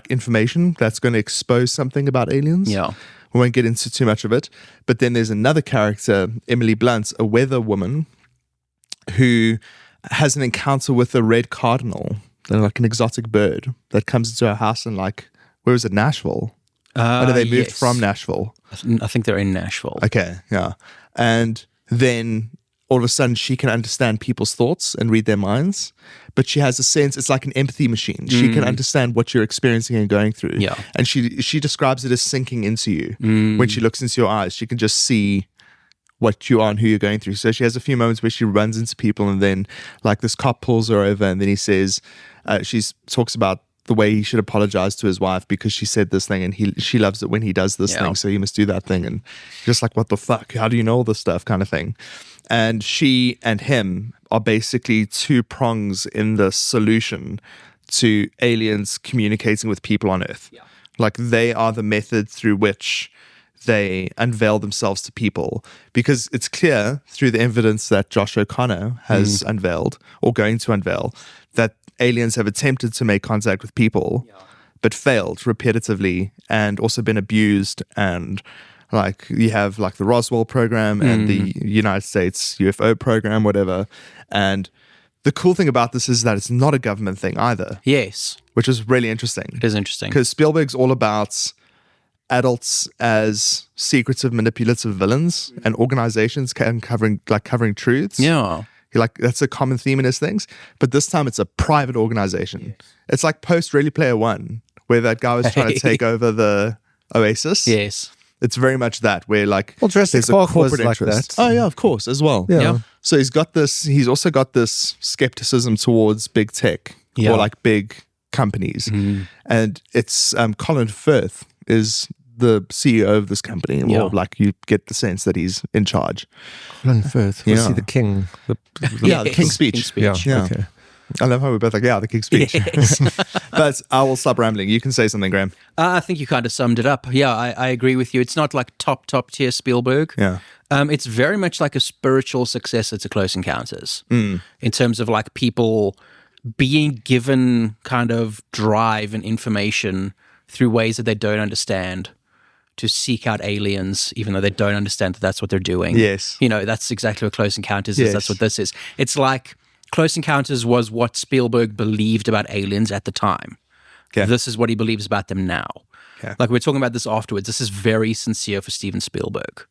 B: information that's going to expose something about aliens.
A: Yeah.
B: We won't get into too much of it. But then there's another character, Emily Blunt, a weather woman, who has an encounter with a red cardinal, an exotic bird that comes into her house in where is it, Nashville? I know they moved
A: yes.
B: from Nashville.
A: I think they're in Nashville.
B: Okay, yeah. And then all of a sudden she can understand people's thoughts and read their minds, but she has a sense, it's like an empathy machine. She can understand what you're experiencing and going through.
A: Yeah.
B: And she describes it as sinking into you. When she looks into your eyes, she can just see what you are and who you're going through. So she has a few moments where she runs into people, and then this cop pulls her over, and then he says, she talks about the way he should apologize to his wife because she said this thing, and she loves it when he does this thing, so he must do that thing. And just what the fuck? How do you know all this stuff kind of thing? And she and him are basically two prongs in the solution to aliens communicating with people on Earth. Yeah. They are the method through which they unveil themselves to people, because it's clear through the evidence that Josh O'Connor has unveiled or going to unveil that aliens have attempted to make contact with people but failed repetitively and also been abused. And you have the Roswell program and the United States UFO program, whatever. And the cool thing about this is that it's not a government thing either.
A: Yes.
B: Which is really interesting.
A: It is interesting.
B: Because Spielberg's all about adults as secretive, manipulative villains and organizations covering truths.
A: Yeah.
B: That's a common theme in his things. But this time it's a private organization. Yes. It's like post Ready Player One, where that guy was trying to take over the Oasis.
A: Yes.
B: It's very much that, where
C: Jurassic
B: there's a
C: Park
B: corporate
C: was like
B: interest.
C: that.
B: Oh yeah, of course, as well.
C: Yeah.
B: So he's also got this skepticism towards big tech or big companies. And it's Colin Firth is the CEO of this company, or you get the sense that he's in charge.
C: Colin Firth, was he the king?
B: The King's Speech.
C: Yeah.
B: Okay. I love how we're both the King's Speech.
A: Yes.
B: But I will stop rambling. You can say something, Graeme.
A: I think you kind of summed it up. Yeah, I agree with you. It's not top tier Spielberg.
B: Yeah.
A: It's very much like a spiritual successor to Close Encounters in terms of people being given kind of drive and information through ways that they don't understand to seek out aliens, even though they don't understand that that's what they're doing.
B: Yes.
A: That's exactly what Close Encounters is. Yes. That's what this is. It's like Close Encounters was what Spielberg believed about aliens at the time.
B: Okay.
A: This is what he believes about them now. Okay. We're talking about this afterwards. This is very sincere for Steven Spielberg.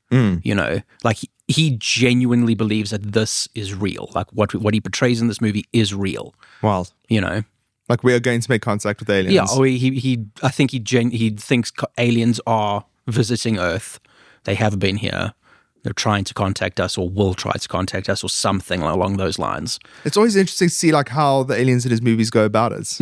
A: He genuinely believes that this is real. What he portrays in this movie is real.
B: Wild. We are going to make contact with aliens.
A: Yeah. I think he thinks aliens are visiting Earth. They have been here. They're trying to contact us, or will try to contact us, or something along those lines.
B: It's always interesting to see how the aliens in his movies go about it.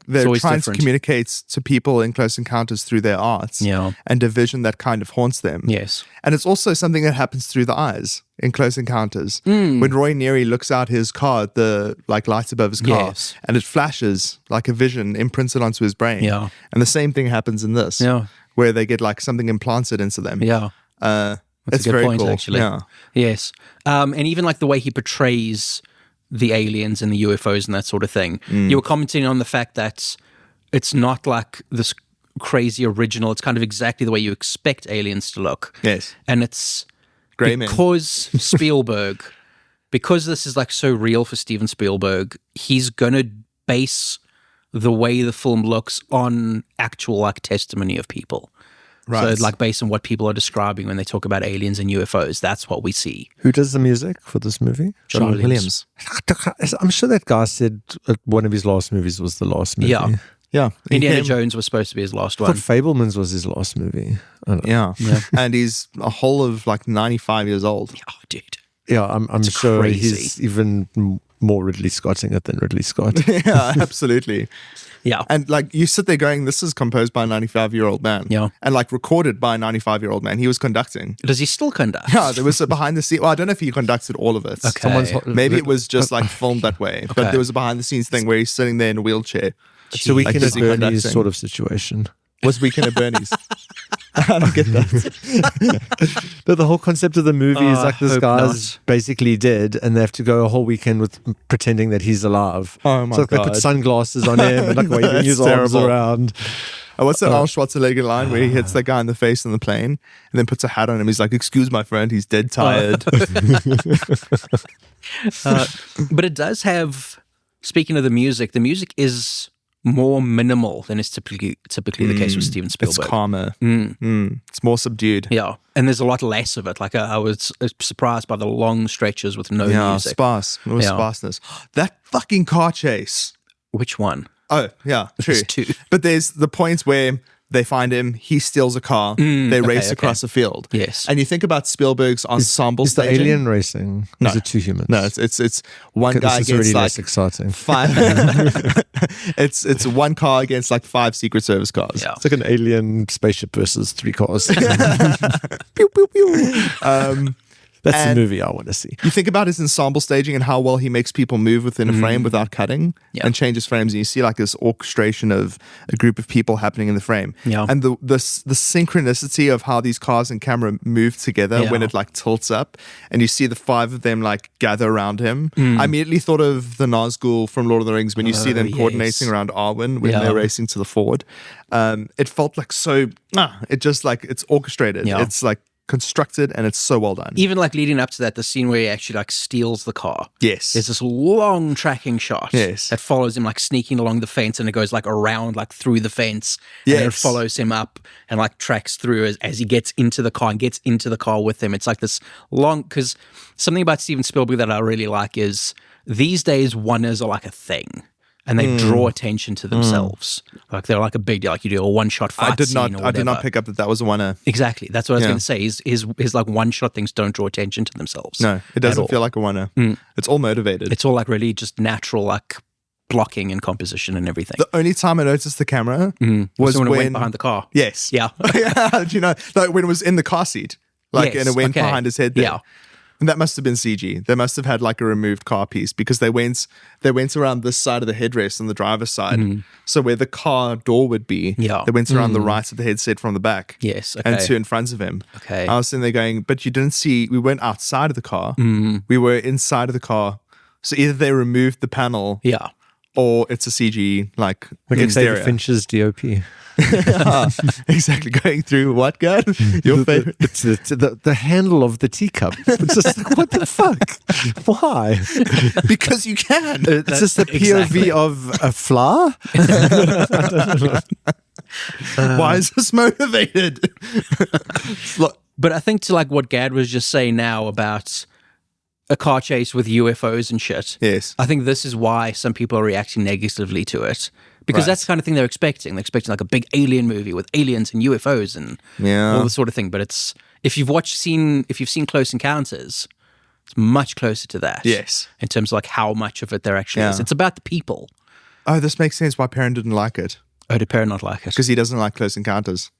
B: They're trying to communicate to people in Close Encounters through their arts, and a vision that kind of haunts them.
A: Yes.
B: And it's also something that happens through the eyes in Close Encounters. When Roy Neary looks out his car, the lights above his car, and it flashes like a vision imprinted onto his brain.
A: Yeah.
B: And the same thing happens in this, where they get something implanted into them.
A: Yeah. That's a good point, actually.
B: Yeah.
A: Yes. And even the way he portrays the aliens and the UFOs and that sort of thing. You were commenting on the fact that it's not this crazy original. It's kind of exactly the way you expect aliens to look.
B: Yes.
A: And it's
B: Graeme.
A: because Spielberg, because this is so real for Steven Spielberg, he's going to base the way the film looks on actual testimony of people.
B: Right.
A: So based on what people are describing when they talk about aliens and UFOs, that's what we see.
C: Who does the music for this movie?
B: John Williams.
C: I'm sure that guy said one of his last movies was the last movie.
A: Yeah.
B: Yeah. He
A: Indiana
B: came-
A: Jones was supposed to be his last
C: I thought
A: one.
C: Fableman's was his last movie. I don't know.
B: Yeah. And he's a whole of like 95 years old.
A: Oh, dude.
C: Yeah, I'm sure
A: crazy.
C: he's even more Ridley Scotting it than Ridley Scott.
B: Yeah, absolutely.
A: Yeah.
B: And like you sit there going, this is composed by a 95-year-old man.
A: Yeah.
B: And like recorded by a 95-year-old man. He was conducting.
A: Does he still conduct?
B: Yeah, there was a behind the scenes. Well, I don't know if he conducted all of it.
A: Okay.
B: Maybe it was just like filmed that way. But
A: Okay.
B: there was a behind the scenes thing where he's sitting there in a wheelchair.
C: It's a Weekend
B: Like
C: at
B: Disney
C: Bernie's
B: conducting.
C: sort of situation.
B: Was Weekend at Bernie's. I don't get that.
C: But the whole concept of the movie is
A: Oh,
C: like this
A: hope
C: guy's
A: not.
C: basically dead, and they have to go a whole weekend with pretending that he's alive.
B: Oh my
C: so like, they
B: God.
C: put sunglasses on him and like waving
B: That's
C: his arms
B: terrible.
C: around.
B: What's that Arnold Schwarzenegger line where he hits that guy in the face in the plane and then puts a hat on him? He's like, "Excuse my friend, he's dead tired."
A: But it does have, speaking of the music is more minimal than is typically the case with Steven Spielberg.
B: It's calmer. It's more subdued.
A: Yeah, and there's a lot less of it. Like I was surprised by the long stretches with no
B: Yeah,
A: music.
B: sparse. It was
A: Yeah.
B: sparseness. That fucking car chase.
A: Which one?
B: Oh, yeah, true.
A: There's two.
B: But there's the points where they find him, he steals a car, they race
A: okay.
B: across a field.
A: Yes.
B: And you think about Spielberg's ensemble
C: Is the
B: staging.
C: alien racing?
B: No.
C: Is it two humans?
B: No, it's one
C: Okay,
B: guy
C: this is
B: against
C: already
B: like
C: less exciting.
B: five. it's one car against like 5 Secret Service cars.
A: Yeah.
C: It's like an alien spaceship versus 3 cars.
B: Pew, pew, pew.
C: That's the
B: And-
C: movie I want to see.
B: You think about his ensemble staging and how well he makes people move within a frame without cutting
A: Yeah.
B: and changes frames, and you see like this orchestration of a group of people happening in the frame.
A: Yeah.
B: And the synchronicity of how these cars and camera move together
A: Yeah.
B: when it like tilts up, and you see the 5 of them like gather around him. I immediately thought of the Nazgul from Lord of the Rings when you see them
A: yes.
B: coordinating around Arwen when
A: Yeah.
B: they're racing to the ford. It felt like so. It just like it's orchestrated.
A: Yeah.
B: It's like constructed, and it's so well done.
A: Even like leading up to that, the scene where he actually like steals the car.
B: Yes.
A: There's this long tracking shot
B: Yes.
A: that follows him like sneaking along the fence, and it goes like around like through the fence. And then it
B: Yes.
A: follows him up and like tracks through as he gets into the car and gets into the car with him. It's like this long, because something about Steven Spielberg that I really like is these days one-ers are like a thing. And they draw attention to themselves. Like they're like a big deal. Like you do a one-shot fight
B: I did
A: scene or
B: not. I did not
A: whatever.
B: pick up that was a winner.
A: Exactly. That's what I was
B: Yeah.
A: going to say. His like one-shot things don't draw attention to themselves.
B: No, it
A: at
B: doesn't
A: all.
B: feel like a winner. It's all motivated.
A: It's all like really just natural, like blocking and composition and everything.
B: The only time I noticed the camera was
A: when
B: when
A: it went behind the car.
B: Yes.
A: Yeah.
B: Yeah. Do you know? Like when it was in the car seat, like
A: Yes,
B: and it went
A: okay.
B: behind his head. There.
A: Yeah.
B: And that must have been CG. They must have had like a removed car piece because they went around this side of the headrest on the driver's side. So where the car door would be,
A: Yeah.
B: they went around the right of the headset from the back.
A: Yes. Okay.
B: And 2 in front of him.
A: Okay.
B: I was sitting there going, but you didn't see, we weren't outside of the car. We were inside of the car. So either they removed the panel
A: Yeah.
B: or it's a CG like
C: Like
B: exterior.
C: David Fincher's DOP.
B: Yeah, exactly. Going through what, God? Your favorite?
C: It's the handle of the teacup. It's just like, what the fuck? Why?
B: Because you can.
C: It's just the POV
A: exactly.
C: of a flower?
B: Why is this motivated? Look,
A: But I think to like what Gad was just saying now about a car chase with UFOs and shit.
B: yes.
A: I think this is why some people are reacting negatively to it. Because
B: Right.
A: that's the kind of thing they're expecting. They're expecting like a big alien movie with aliens and UFOs and
B: Yeah.
A: all this sort of thing. But it's if you've seen Close Encounters, it's much closer to that.
B: Yes.
A: In terms of like how much of it there actually is.
B: Yeah.
A: It's about the people.
B: Oh, this makes sense why Perrin didn't like it.
A: Oh, did Perrin not like it?
B: Because he doesn't like Close Encounters.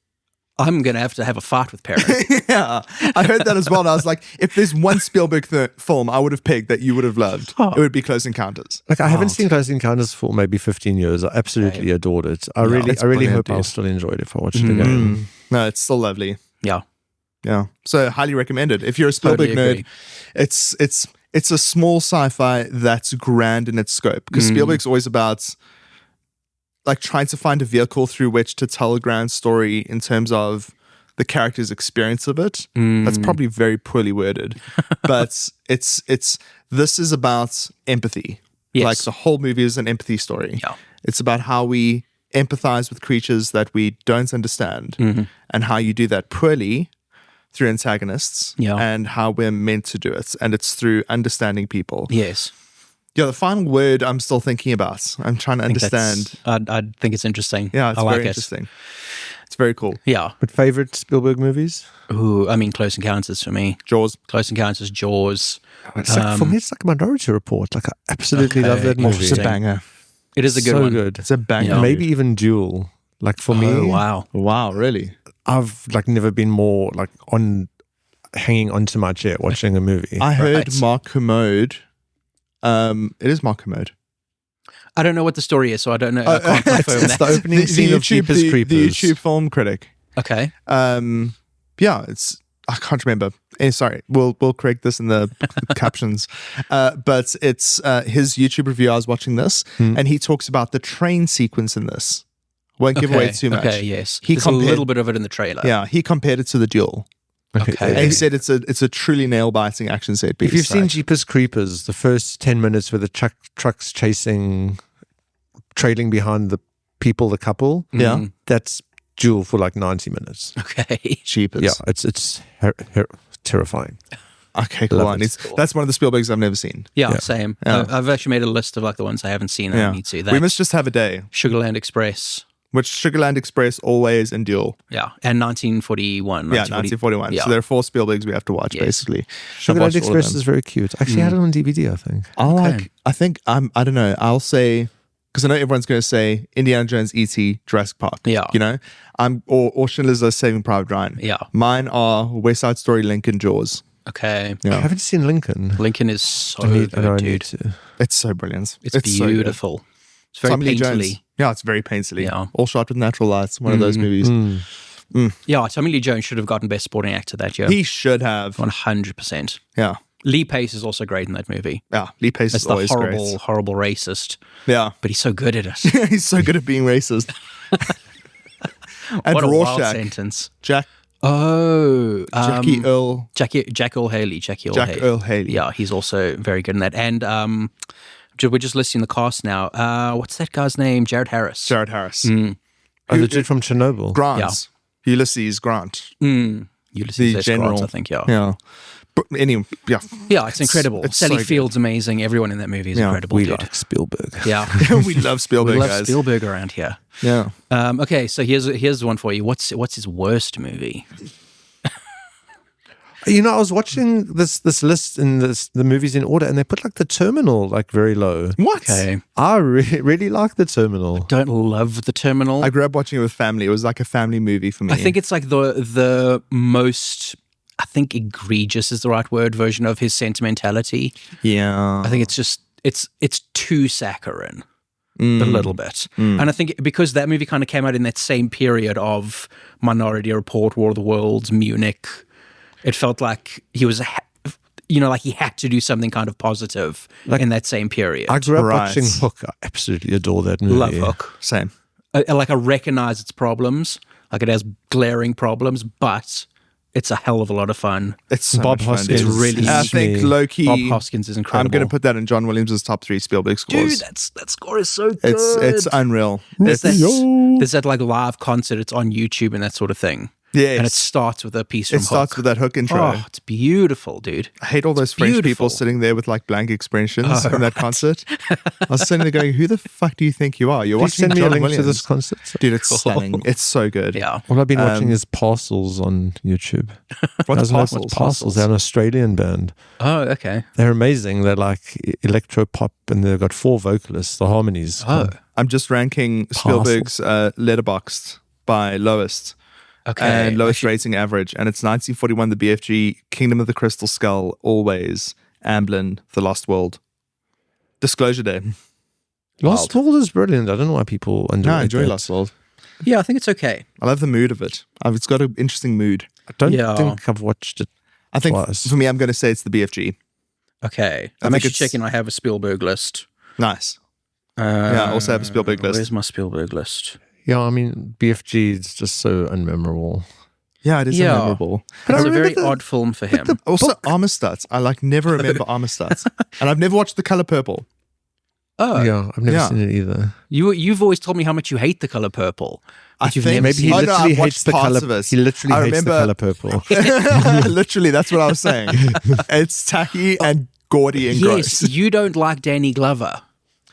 A: I'm going to have a fight with Perrin.
B: Yeah. I heard that as well. And I was like, if there's one Spielberg film I would have picked that you would have loved, it would be Close Encounters.
C: Like I haven't seen Close Encounters for maybe 15 years. I absolutely adored it. I really
B: it's
C: hope
B: brilliant,
C: I'll
B: dude.
C: still enjoy it if I watch it again.
B: No, it's still lovely.
A: Yeah.
B: Yeah. So highly recommended. If you're a Spielberg
A: Totally agree.
B: nerd, it's a small sci-fi that's grand in its scope. Because Spielberg's always about like trying to find a vehicle through which to tell a grand story in terms of the character's experience of it. That's probably very poorly worded. But this is about empathy.
A: Yes.
B: Like the whole movie is an empathy story.
A: Yeah.
B: It's about how we empathize with creatures that we don't understand and how you do that poorly through antagonists
A: Yeah.
B: and how we're meant to do it. And it's through understanding people.
A: Yes.
B: Yeah, the final word I'm still thinking about. I'm trying to understand.
A: I think it's interesting.
B: Yeah, it's
A: I like
B: very
A: it.
B: interesting. It's very cool.
A: Yeah.
C: But favorite Spielberg movies?
A: Ooh, I mean, Close Encounters for me.
B: Jaws.
A: Close Encounters, Jaws.
C: It's like, for me, it's like Minority Report. Like I absolutely love that movie.
B: It's a banger.
A: It is a good
C: so
A: one.
C: good.
B: It's a banger.
A: Yeah.
C: Maybe even Duel. Like for me,
A: Oh, wow.
B: Wow, really?
C: I've like never been more like hanging onto my chair watching a movie.
B: I heard
A: Right.
B: Mark Kermode. It is Mark Kermode.
A: I don't know what the story is, so I don't know. I can't confirm
C: it's
A: that.
C: the opening scene of Jeepers Creepers.
B: The YouTube film critic.
A: Okay.
B: Yeah, I can't remember. Sorry, we'll correct this in the captions. But it's his YouTube review. I was watching this, and he talks about the train sequence in this. Won't give away too much.
A: Okay, yes.
B: He
A: There's a little bit of it in the trailer.
B: Yeah, he compared it to The Duel.
A: Okay.
B: And he said it's a truly nail-biting action set piece.
C: If you've seen Jeepers Creepers, the first 10 minutes where the truck's trailing behind the couple,
B: Yeah.
C: that's Duel for like 90 minutes.
A: Okay.
B: Cheapers.
C: Yeah, it's terrifying.
B: Okay, cool.
C: Love it.
B: That's one of the Spielbergs I've never seen.
A: Yeah,
C: Yeah.
A: same.
B: Yeah.
A: I've actually made a list of like the ones I haven't seen that I need to.
B: We must just have a day.
A: Sugarland Express.
B: Which Sugarland Express, Always, and Duel.
A: Yeah. And 1941.
B: Yeah, 1941.
A: Yeah.
B: So there are 4 Spielbergs we have to watch,
A: Yes.
B: basically. I've
C: Sugarland
B: watched all of
C: Express
B: them.
C: is very cute. I actually had it on DVD, I think.
B: I think I don't know. I'll say, because I know everyone's going to say Indiana Jones, E.T., Jurassic Park.
A: Yeah.
B: You know, or Schindler's List, Saving Private Ryan.
A: Yeah.
B: Mine are West Side Story, Lincoln, Jaws.
A: Okay.
C: I
B: Yeah.
C: haven't seen Lincoln.
A: Lincoln is so
C: I
A: good,
C: need
A: dude.
C: to.
B: It's so brilliant.
A: It's
B: so good.
A: beautiful. It's very
B: Tommy Lee Jones.
A: painterly.
B: Yeah, it's very painterly.
A: Yeah.
B: All shot with natural lights. One of those movies.
A: Yeah, Tommy Lee Jones should have gotten Best Supporting Actor that year.
B: He should have.
A: 100%.
B: Yeah.
A: Lee Pace is also great in that movie.
B: Yeah. Lee Pace
A: It's
B: is
A: the
B: always
A: horrible,
B: great.
A: horrible racist,
B: Yeah.
A: but he's so good at it.
B: He's so good at being racist. And
A: What a wild
B: Rorschach.
A: sentence.
B: Jack Earl.
A: Jack Earl Haley.
B: Jack Earl Haley.
A: Yeah, he's also very good in that. And we're just listing the cast now. What's that guy's name? Jared Harris.
B: Jared Harris.
C: Oh, the dude from Chernobyl.
B: Grant. Ulysses Grant.
A: Ulysses
B: The
A: S.
B: general.
A: Grant, I think, yeah.
B: Yeah. But anyway, yeah.
A: Yeah, it's incredible.
B: it's
A: Sally
B: so good.
A: Field's amazing. Everyone in that movie is incredible,
C: We
A: dude.
C: like Spielberg.
A: Yeah.
B: We love Spielberg,
A: We love
B: guys.
A: Spielberg around here.
B: Yeah.
A: Okay, so here's the one for you. What's his worst movie?
C: You know, I was watching this list in the movies in order, and they put like The Terminal like very low.
B: What?
A: Okay.
C: I really like The Terminal.
A: Don't love The Terminal.
B: I grew up watching it with family. It was like a family movie for me.
A: I think it's like the most, I think egregious is the right word, version of his sentimentality.
B: Yeah.
A: I think it's just it's too saccharine a little bit. And I think because that movie kind of came out in that same period of Minority Report, War of the Worlds, Munich, it felt like he was like he had to do something kind of positive in that same period.
C: I grew up
B: Right.
C: watching Hook. I absolutely adore that movie.
A: Love Hook.
B: Same.
A: Like I recognize its problems, like it has glaring problems, but it's a hell of a lot of fun.
B: It's so
C: Bob
B: much fun,
C: Hoskins.
B: dude.
A: It's really
B: I think
C: me.
B: low-key,
A: Bob Hoskins is incredible.
B: I'm going to put that in John Williams' top 3 Spielberg scores.
A: Dude, that score is so good.
B: It's unreal.
A: There's
B: It's,
A: there's that like live concert. It's on YouTube and that sort of thing.
B: yes.
A: And it starts with a piece from
B: It starts
A: Hook.
B: with that Hook intro.
A: Oh, it's beautiful, dude.
B: I hate all those French
A: beautiful.
B: people sitting there with like blank expressions in that concert. I was sitting there going, who the fuck do you think you are? You're
C: Please
B: watching
C: send me a
B: John
C: link
B: Williams.
C: to this concert.
B: Dude, it's stunning. It's so good.
A: Yeah.
C: All I've been watching is Parcels on YouTube.
B: What's
C: Guys know
B: Parcels?
C: Parcels? They're an Australian band.
A: Oh, okay.
C: They're amazing. They're like electro pop, and they've got 4 vocalists. The harmonies.
A: Oh,
B: I'm just ranking Spielberg's Letterboxd by lowest.
A: okay.
B: And lowest rating average. And it's 1941, The BFG, Kingdom of the Crystal Skull, Always, Amblin, The Lost World. Disclosure Day.
C: Lost World is brilliant. I don't know why people underrate
B: No, I enjoy
C: that.
B: Lost World.
A: Yeah, I think it's okay.
B: I love the mood of it. It's got an interesting mood.
C: I don't
A: Yeah.
C: think I've watched it.
B: I think
C: Twice.
B: for me, I'm going to say it's the BFG.
A: Okay.
B: I
A: I'm
B: think
A: actually
B: it's-
A: checking. I have a Spielberg list.
B: Nice. Yeah, I also have a Spielberg list.
A: Where's my Spielberg list?
C: Yeah, I mean, BFG is just so unmemorable.
B: Yeah, it is
A: Yeah.
B: memorable.
A: It's a
C: remember
A: very
C: the-
A: odd film for him.
B: Also, Armistead. I never remember Armistead. And I've never watched The Color Purple.
A: Oh,
C: Yeah, I've never
B: yeah.
C: seen it either.
A: you've always told me how much you hate The Color Purple. But you've never
C: Maybe
A: seen
C: he
B: Oh, no,
C: literally
B: I've
C: hates
B: watched
C: the
B: parts
C: color.
B: of it.
C: He literally
B: I
C: hates the
B: remember-
C: color purple.
B: Literally, that's what I was saying. It's tacky and gaudy and
A: Yes,
B: gross.
A: you don't like Danny Glover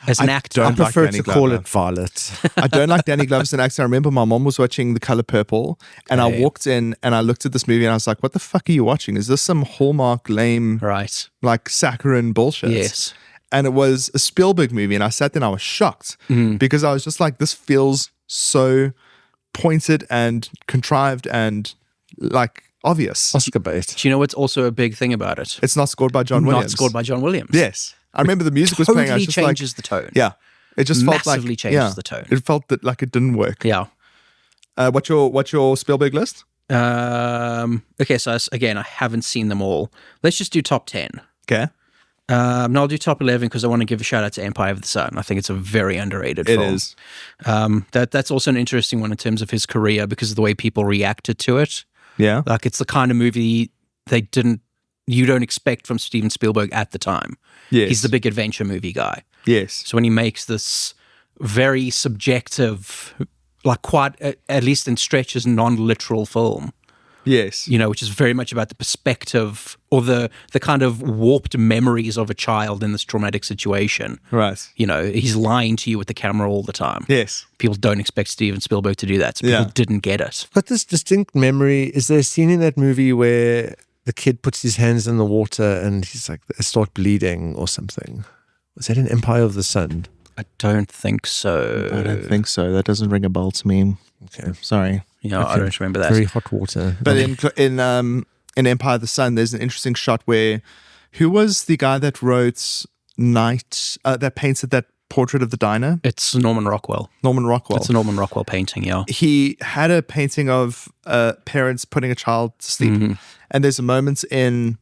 A: as an actor.
B: don't
C: I
B: like
C: prefer
B: Danny
C: to call
B: Glover.
C: it Violet.
B: I don't like Danny Glover as an actor. I remember my mom was watching The Color Purple, and I
A: Okay.
B: walked in and I looked at this movie and I was like, "What the fuck are you watching? Is this some Hallmark lame
A: Right.
B: like saccharine bullshit?"
A: Yes.
B: And it was a Spielberg movie, and I sat there and I was shocked
A: Mm.
B: because I was just like, "This feels so pointed and contrived and like obvious."
C: Oscar bait.
A: Do you know what's also a big thing about it?
B: It's not scored by John Williams.
A: Not scored by John Williams.
B: Yes, I remember the music was playing. I was
A: Totally
B: just
A: changes
B: like,
A: the tone.
B: yeah, it just felt like
A: Massively changes the tone.
B: It felt that like it didn't work.
A: Yeah.
B: What's your Spielberg list?
A: Okay, so again, I haven't seen them all. Let's just do top 10.
B: Okay,
A: No, I'll do top 11 because I want to give a shout out to Empire of the Sun. I think it's a very underrated
B: it
A: film.
B: is.
A: That's also an interesting one in terms of his career because of the way people reacted to it.
B: Yeah,
A: Like it's the kind of movie you don't expect from Steven Spielberg at the time.
B: yes,
A: He's the big adventure movie guy.
B: yes,
A: So when he makes this very subjective, like quite, at least in stretches, non-literal film,
B: yes,
A: you know, which is very much about the perspective or the kind of warped memories of a child in this traumatic situation.
B: right,
A: You know, he's lying to you with the camera all the time.
B: yes.
A: People don't expect Steven Spielberg to do that, so people
B: Yeah.
A: didn't get it.
C: Got this distinct memory. Is there a scene in that movie where the kid puts his hands in the water and he's like, they start bleeding or something? Was that in Empire of the Sun?
A: I don't think so.
B: I don't think so. That doesn't ring a bell to me.
C: Okay.
B: Sorry.
A: You know, I
C: Okay.
A: don't remember that.
C: Very hot water.
B: But in Empire of the Sun, there's an interesting shot where who was the guy that wrote Night that painted that portrait of the diner?
A: It's Norman Rockwell.
B: Norman Rockwell.
A: It's a Norman Rockwell painting, yeah.
B: He had a painting of parents putting a child to sleep,
A: Mm-hmm.
B: and there's a moment in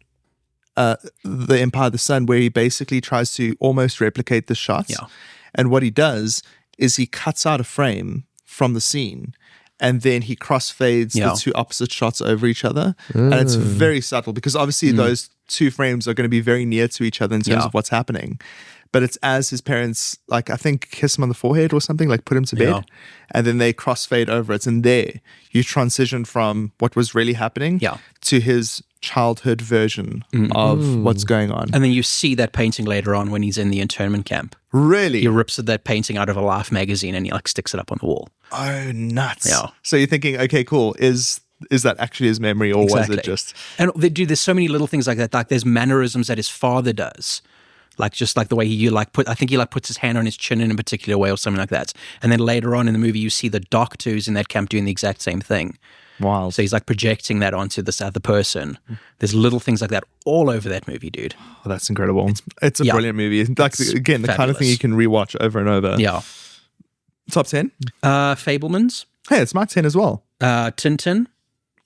B: the Empire of the Sun where he basically tries to almost replicate the shot.
A: Yeah.
B: And what he does is he cuts out a frame from the scene, and then he crossfades
A: Yeah.
B: the two opposite shots over each other. And it's very subtle because obviously those two frames are going to be very near to each other in terms
A: Yeah.
B: of what's happening. But it's as his parents, like, I think, kiss him on the forehead or something, like put him to bed.
A: Yeah.
B: And then they crossfade over it. And there you transition from what was really happening
A: Yeah.
B: to his childhood version of what's going on.
A: And then you see that painting later on when he's in the internment camp.
B: Really?
A: He rips that painting out of a Life magazine and he like sticks it up on the wall.
B: Oh, nuts.
A: Yeah.
B: So you're thinking, okay, cool. Is that actually his memory, or was
A: Exactly.
B: it just...
A: And they do. There's so many little things like that. Like there's mannerisms that his father does, like just like the way he I think he like puts his hand on his chin in a particular way or something like that. And then later on in the movie, you see the doctor who's in that camp doing the exact same thing.
B: Wow.
A: So he's like projecting that onto this other person. There's little things like that all over that movie, dude.
B: Oh, that's incredible. It's a
A: Yeah.
B: brilliant movie. Like,
A: It's
B: again, the kind of thing
A: fabulous.
B: you can rewatch over and over.
A: Yeah.
B: Top 10?
A: Fablemans,
B: Hey, it's my 10 as well.
A: Tintin.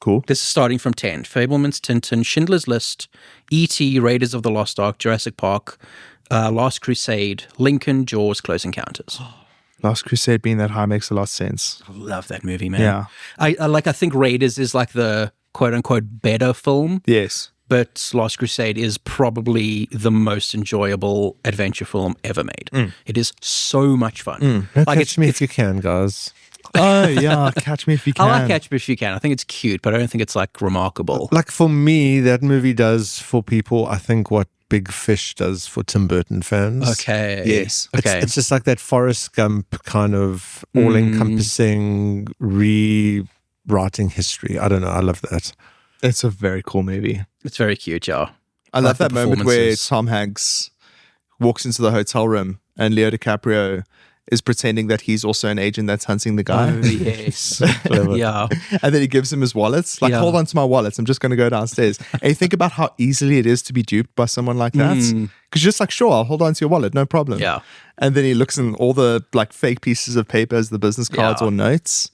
B: Cool.
A: This is starting from 10. Fablemans, Tintin, Schindler's List, E.T., Raiders of the Lost Ark, Jurassic Park, Last Crusade, Lincoln, Jaws, Close Encounters.
B: Last Crusade being that high makes a lot of sense.
A: I love that movie, man.
B: Yeah.
A: I think Raiders is like the quote unquote better film,
B: Yes.
A: but Last Crusade is probably the most enjoyable adventure film ever made. It is so much fun. Like
C: Catch me if you can, guys.
B: Oh, yeah. Catch me if you
A: I
B: can.
A: like Catch Me If You Can. I think it's cute, but I don't think it's like remarkable.
C: Like for me, that movie does for people, I think, what Big Fish does for Tim Burton fans.
A: Okay.
B: Yes.
A: Okay.
C: It's just like that Forrest Gump kind of all-encompassing rewriting history. I don't know. I love that.
B: It's a very cool movie.
A: It's very cute, yeah.
B: I love
A: the
B: that moment where
A: performances.
B: Tom Hanks walks into the hotel room and Leo DiCaprio is pretending that he's also an agent that's hunting the guy.
A: Oh, yes. yeah.
B: And then he gives him his wallet. Like,
A: Yeah.
B: hold on to my wallet. I'm just going to go downstairs. And you think about how easily it is to be duped by someone like that. Because you're just like, sure, I'll hold on to your wallet. No problem.
A: Yeah.
B: And then he looks in all the like fake pieces of paper as the business cards
A: Yeah.
B: or notes.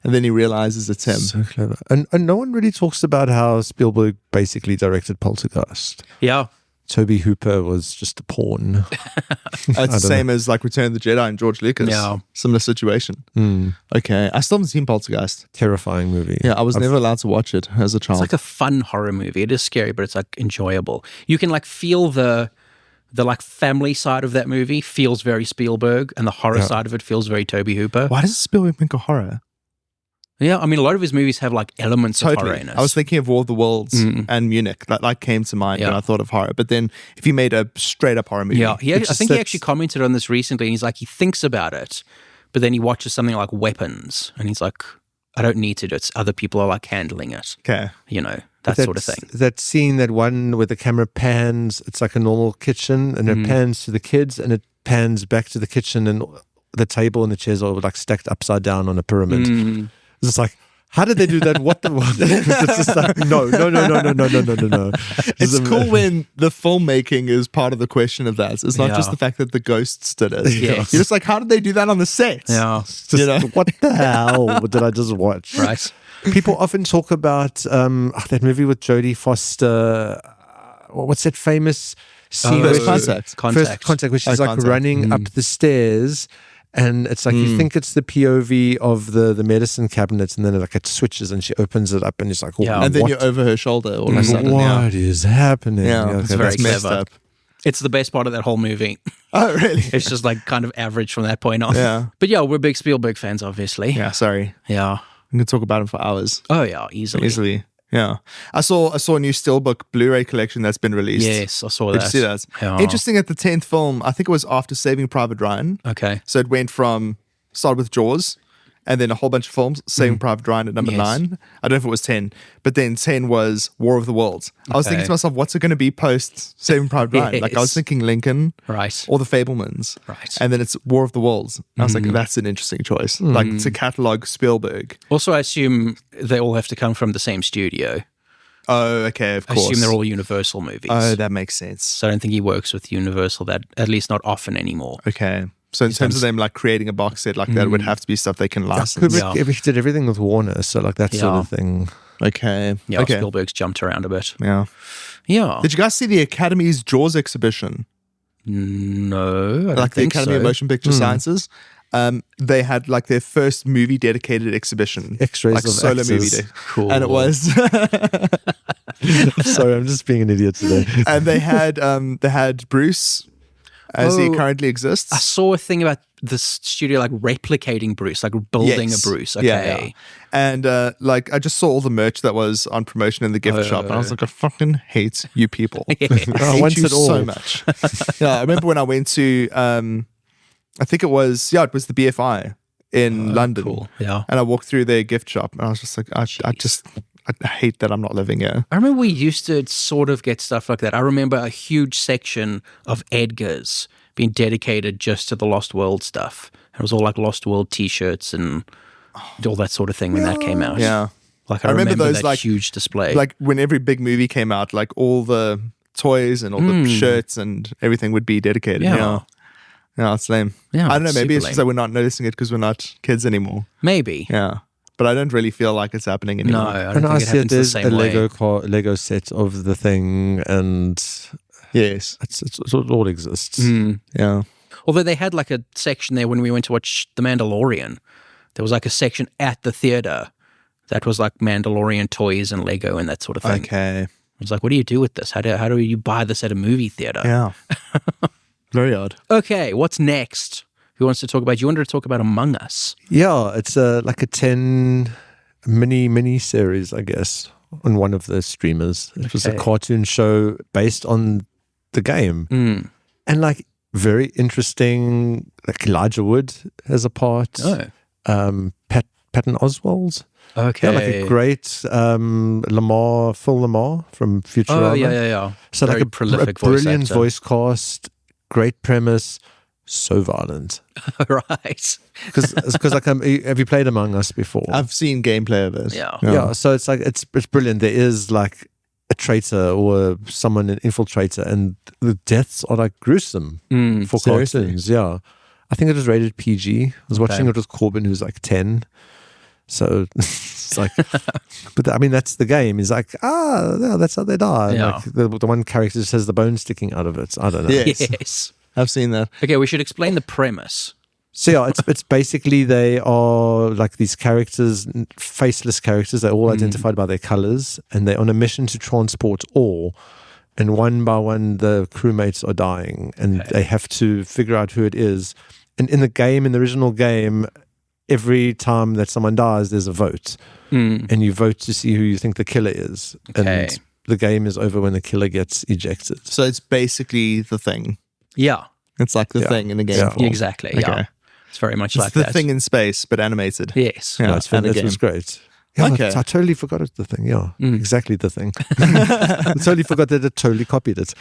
B: And then he realizes it's him.
C: So clever. And no one really talks about how Spielberg basically directed Poltergeist.
A: Yeah.
C: Toby Hooper was just a pawn.
B: It's the same as like Return of the Jedi and George Lucas.
A: Yeah.
B: Similar situation. Okay. I still haven't seen Poltergeist.
C: Terrifying movie.
B: Yeah, I was never allowed to watch it as a child.
A: It's like a fun horror movie. It is scary, but it's like enjoyable. You can like feel the like family side of that movie feels very Spielberg, and the horror side of it feels very Toby Hooper.
B: Why does Spielberg make a horror?
A: Yeah, I mean, a lot of his movies have like elements of horror in it.
B: I was thinking of War of the Worlds and Munich. That like came to mind when I thought of horror. But then if he made a straight up horror movie,
A: I think he actually commented on this recently, and he's like, he thinks about it, but then he watches something like Weapons, and he's like, I don't need to do it. Other people are like handling it.
B: Okay,
A: that sort of thing.
C: That scene, that one where the camera pans, it's like a normal kitchen, and it pans to the kids, and it pans back to the kitchen, and the table and the chairs are like stacked upside down on a pyramid. It's just like, how did they do that? What the? It's just like, no.
B: It's cool when the filmmaking is part of the question of that. It's not just the fact that the ghosts did it.
A: Yes.
B: You're just like, how did they do that on the set?
A: Yeah.
C: Just, what the hell did I just watch?
A: Right.
C: People often talk about that movie with Jodie Foster. What's that famous scene?
B: First
C: Contact, where she's like running up the stairs. And it's like you think it's the POV of the medicine cabinet, and then it switches and she opens it up and it's like,
B: and then you're over her shoulder all of a sudden.
C: What is happening?
B: Yeah, it's very messed up.
A: It's the best part of that whole movie.
B: Oh, really?
A: It's just like kind of average from that point on.
B: Yeah.
A: But yeah, we're big Spielberg fans, obviously.
B: Yeah, sorry.
A: Yeah.
B: I'm going to talk about him for hours.
A: Oh, yeah, easily.
B: Yeah. I saw a new Steelbook Blu-ray collection that's been released.
A: Yes, I saw
B: Did
A: that.
B: you see that?
A: Yeah.
B: Interesting, at the 10th film, I think it was after Saving Private Ryan.
A: Okay.
B: So it started with Jaws, and then a whole bunch of films, Saving Private Ryan at number 9. I don't know if it was 10, but then 10 was War of the Worlds. I was thinking to myself, what's it going to be post Saving Private Ryan? Like I was thinking Lincoln,
A: right,
B: or The Fabelmans,
A: right,
B: and then it's War of the Worlds. I was like, that's an interesting choice, like to catalog Spielberg.
A: Also, I assume they all have to come from the same studio.
B: Oh, okay, of course.
A: I assume they're all Universal movies.
B: Oh, that makes sense.
A: So I don't think he works with Universal that, at least not often anymore.
B: Okay. So in terms of them like creating a box set like that, it would have to be stuff they can license.
C: Kubrick did everything with Warner, so like that sort of thing.
B: Okay.
A: Yeah,
B: okay.
A: Spielberg's jumped around a bit.
B: Yeah.
A: Yeah.
B: Did you guys see the Academy's Jaws exhibition?
A: No, I don't
B: like the
A: think
B: Academy
A: so.
B: of Motion Picture Sciences? They had like their first movie dedicated exhibition.
C: X-rays
B: like
C: of
B: solo
C: actors.
B: movie.
A: Cool.
B: And it was
C: Sorry, I'm just being an idiot today.
B: and they had Bruce as he currently exists.
A: I saw a thing about this studio like replicating Bruce, like building a Bruce. Okay.
B: Yeah. And like I just saw all the merch that was on promotion in the gift shop, and I was like, I fucking hate you people. I hate you so much. Yeah, I remember when I went to I think it was the BFI in London.
A: Cool. Yeah.
B: And I walked through their gift shop, and I was just like, I hate that I'm not living here.
A: I remember we used to sort of get stuff like that. I remember a huge section of Edgar's being dedicated just to the Lost World stuff. It was all like Lost World t-shirts and all that sort of thing when that came out.
B: Yeah.
A: Like I remember
B: those
A: that
B: like
A: huge display.
B: Like when every big movie came out, like all the toys and all the shirts and everything would be dedicated. Yeah. Yeah, it's lame.
A: Yeah,
B: I don't know. Maybe it's just
A: lame.
B: that we're not noticing it because we're not kids anymore.
A: Maybe.
B: Yeah. But I don't really feel like it's happening anymore.
A: No, I don't think it happens the same way.
C: Lego set of the thing, and
B: yes,
C: it all exists.
B: Yeah.
A: Although they had like a section there when we went to watch The Mandalorian. There was like a section at the theater that was like Mandalorian toys and Lego and that sort of thing.
B: Okay.
A: I was like, what do you do with this? How do you buy this at a movie theater?
B: Yeah. Very odd.
A: Okay, what's next? Who wants to talk about? You wanted to talk about Among Us.
C: Yeah, it's like a 10 mini series, I guess, on one of the streamers. It was a cartoon show based on the game. And like very interesting, like Elijah Wood has a part.
A: Oh.
C: Patton Oswalt.
A: Okay.
C: Yeah, like a great Phil Lamar from Futurama.
A: Oh, yeah.
C: So
A: very
C: like
A: prolific
C: brilliant
A: actor.
C: voice cast, great premise, so violent.
A: Right.
C: Because like, have you played Among Us before?
B: I've seen gameplay of it.
C: Yeah. So it's like it's brilliant. There is like a traitor or someone, an infiltrator, and the deaths are like gruesome for
B: seriously?
C: cartoons. Yeah. I think it was rated PG. I was watching it with Corbin, who's like 10. So it's like, but I mean, that's the game. He's like, yeah, that's how they die.
A: Yeah.
C: Like the one character just has the bone sticking out of it. I don't know.
A: Yes.
B: I've seen that.
A: Okay, we should explain the premise.
C: So yeah, it's basically they are like these characters, faceless characters. They're all identified by their colors, and they're on a mission to transport ore. And one by one, the crewmates are dying, and they have to figure out who it is. And in the original game, every time that someone dies, there's a vote. And you vote to see who you think the killer is.
A: Okay.
C: And the game is over when the killer gets ejected.
B: So it's basically The Thing.
A: Yeah.
B: It's like The Thing in a game
C: Yeah.
B: form.
A: Exactly.
B: Okay.
A: Yeah. It's very much
B: It's
A: like
B: The
A: that.
B: Thing in space, but animated.
A: Yes.
B: Yeah,
C: No, it's
B: and a
C: that was
B: game.
C: great. Yeah,
B: Okay.
C: I totally forgot it, The Thing. Yeah, exactly The Thing. I totally forgot that it totally copied it.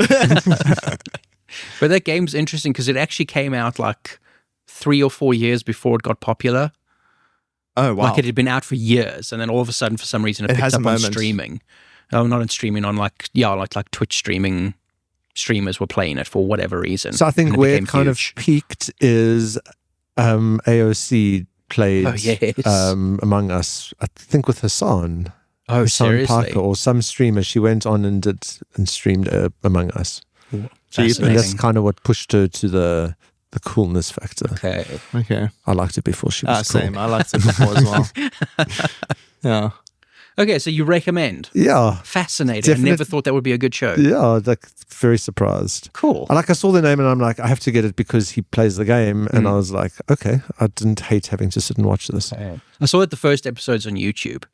A: But that game's interesting because it actually came out like 3 or 4 years before it got popular.
B: Oh, wow.
A: Like it had been out for years, and then all of a sudden, for some reason, it picked
B: has a
A: up on
B: moment.
A: streaming. Oh, not on streaming, on like Twitch streaming. Streamers were playing it for whatever reason.
C: So I think
A: and
C: where
A: became
C: it kind
A: huge.
C: of peaked is AOC played
A: Oh, yes.
C: Among Us, I think with Hassan.
A: Oh,
C: Hassan
A: seriously?
C: Parker or some streamer. She went on and streamed Among Us. And that's
A: Fascinating.
C: kind of what pushed her to the coolness factor.
A: Okay.
B: Okay.
C: I liked it before she was cool.
B: Same. I liked it before as well. Yeah.
A: Okay, so you recommend.
C: Yeah.
A: Fascinating.
C: Definite-
A: I never thought that would be a good show.
C: Yeah, like very surprised.
A: Cool.
C: I saw the name and I'm like, I have to get it because he plays the game. And I was like, okay, I didn't hate having to sit and watch this.
A: I saw that the first episode's on YouTube.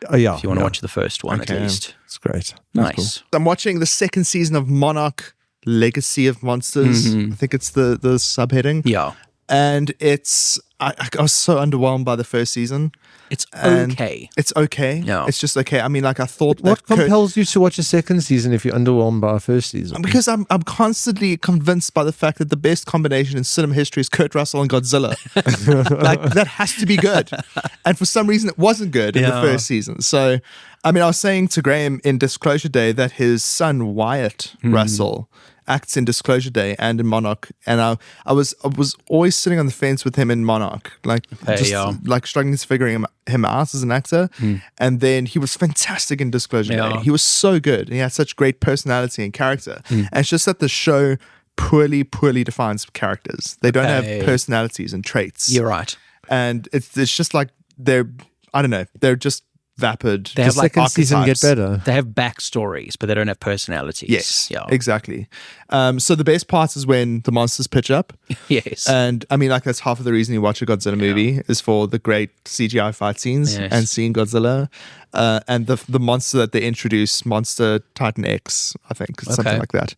C: Oh, yeah.
A: If you want to watch the first one,
B: Okay.
A: at least.
C: It's great.
A: Nice.
B: I'm watching the second season of Monarch Legacy of Monsters. I think it's the subheading.
A: Yeah.
B: And it's, I was so underwhelmed by the first season.
A: It's
B: And
A: okay.
B: It's okay.
A: Yeah.
B: It's just okay. I mean, like I thought
C: What
B: that
C: compels you to watch a second season if you're underwhelmed by a first season?
B: because I'm constantly convinced by the fact that the best combination in cinema history is Kurt Russell and Godzilla. Like that has to be good. And for some reason it wasn't good in the
A: Yeah.
B: first season. So I mean I was saying to Graeme in Disclosure Day that his son Wyatt Russell acts in Disclosure Day and in Monarch, and I was always sitting on the fence with him in Monarch, like like struggling to figure him out as an actor. And then he was fantastic in Disclosure Day. He was so good. He had such great personality and character. And it's just that the show poorly defines characters. They don't have personalities and traits.
A: You're right.
B: And it's just like they're just vapid.
A: They have
C: the
A: like
C: second season get better.
A: They have backstories, but they don't have personalities.
B: Yes,
A: Yeah.
B: exactly. So the best part is when the monsters pitch up.
A: Yes.
B: And I mean, like that's half of the reason you watch a Godzilla movie is for the great CGI fight scenes
A: Yes.
B: and seeing Godzilla. And the monster that they introduce, Monster Titan X, I think, something like that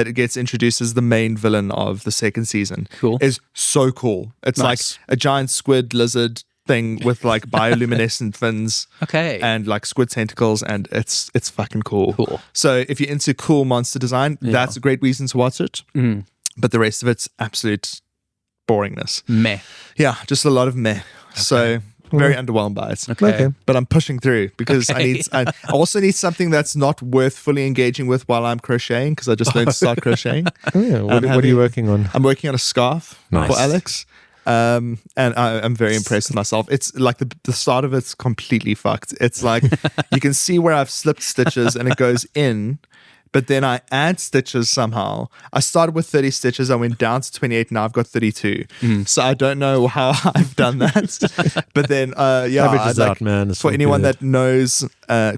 B: it gets introduced as the main villain of the second season.
A: Cool.
B: Is so cool. It's
A: Nice.
B: like a giant squid lizard thing with like bioluminescent fins.
A: Okay.
B: And like squid tentacles, and it's fucking cool.
A: Cool.
B: So if you're into cool monster design, that's a great reason to watch it. But the rest of it's absolute boringness.
A: Meh.
B: Yeah, just a lot of meh. So very underwhelmed by it.
A: Okay.
B: But I'm pushing through because I also need something that's not worth fully engaging with while I'm crocheting, because I just learned to start crocheting.
C: Oh, yeah. What are you working on?
B: I'm working on a scarf
C: Nice.
B: for Alex. And I'm very impressed with myself. It's like the start of it's completely fucked. It's like you can see where I've slipped stitches and it goes in, but then I add stitches somehow. I started with 30 stitches. I went down to 28. Now I've got 32. So I don't know how I've done that. But then,
C: Averages out, man. It's
B: for
C: all
B: anyone
C: good.
B: that knows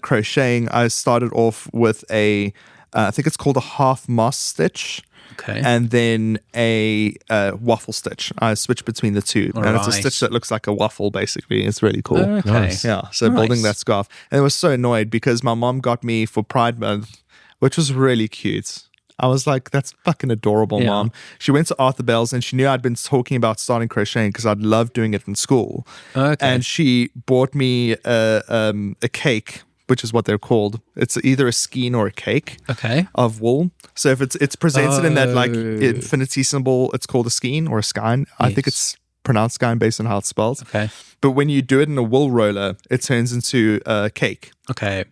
B: crocheting, I started off with I think it's called a half moss stitch.
A: Okay.
B: And then a waffle stitch. I switch between the two. And it's a
A: Alright.
B: stitch that looks like a waffle, basically. It's really cool.
A: Okay.
C: Nice.
B: Yeah, so
A: Nice.
B: building that scarf. And I was so annoyed because my mom got me for Pride Month, which was really cute. I was like, that's fucking adorable,
A: Yeah.
B: Mom. She went to Arthur Bell's and she knew I'd been talking about starting crocheting because I'd loved doing it in school.
A: Okay.
B: And she bought me a cake, which is what they're called. It's either a skein or a cake
A: Okay.
B: of wool. So if it's presented in that like
A: Oh.
B: infinity symbol, it's called a skein or a skein. I think
A: Yes.
B: it's pronounced skein based on how it's spelled.
A: Okay.
B: But when you do it in a wool roller, it turns into a cake.
A: Okay.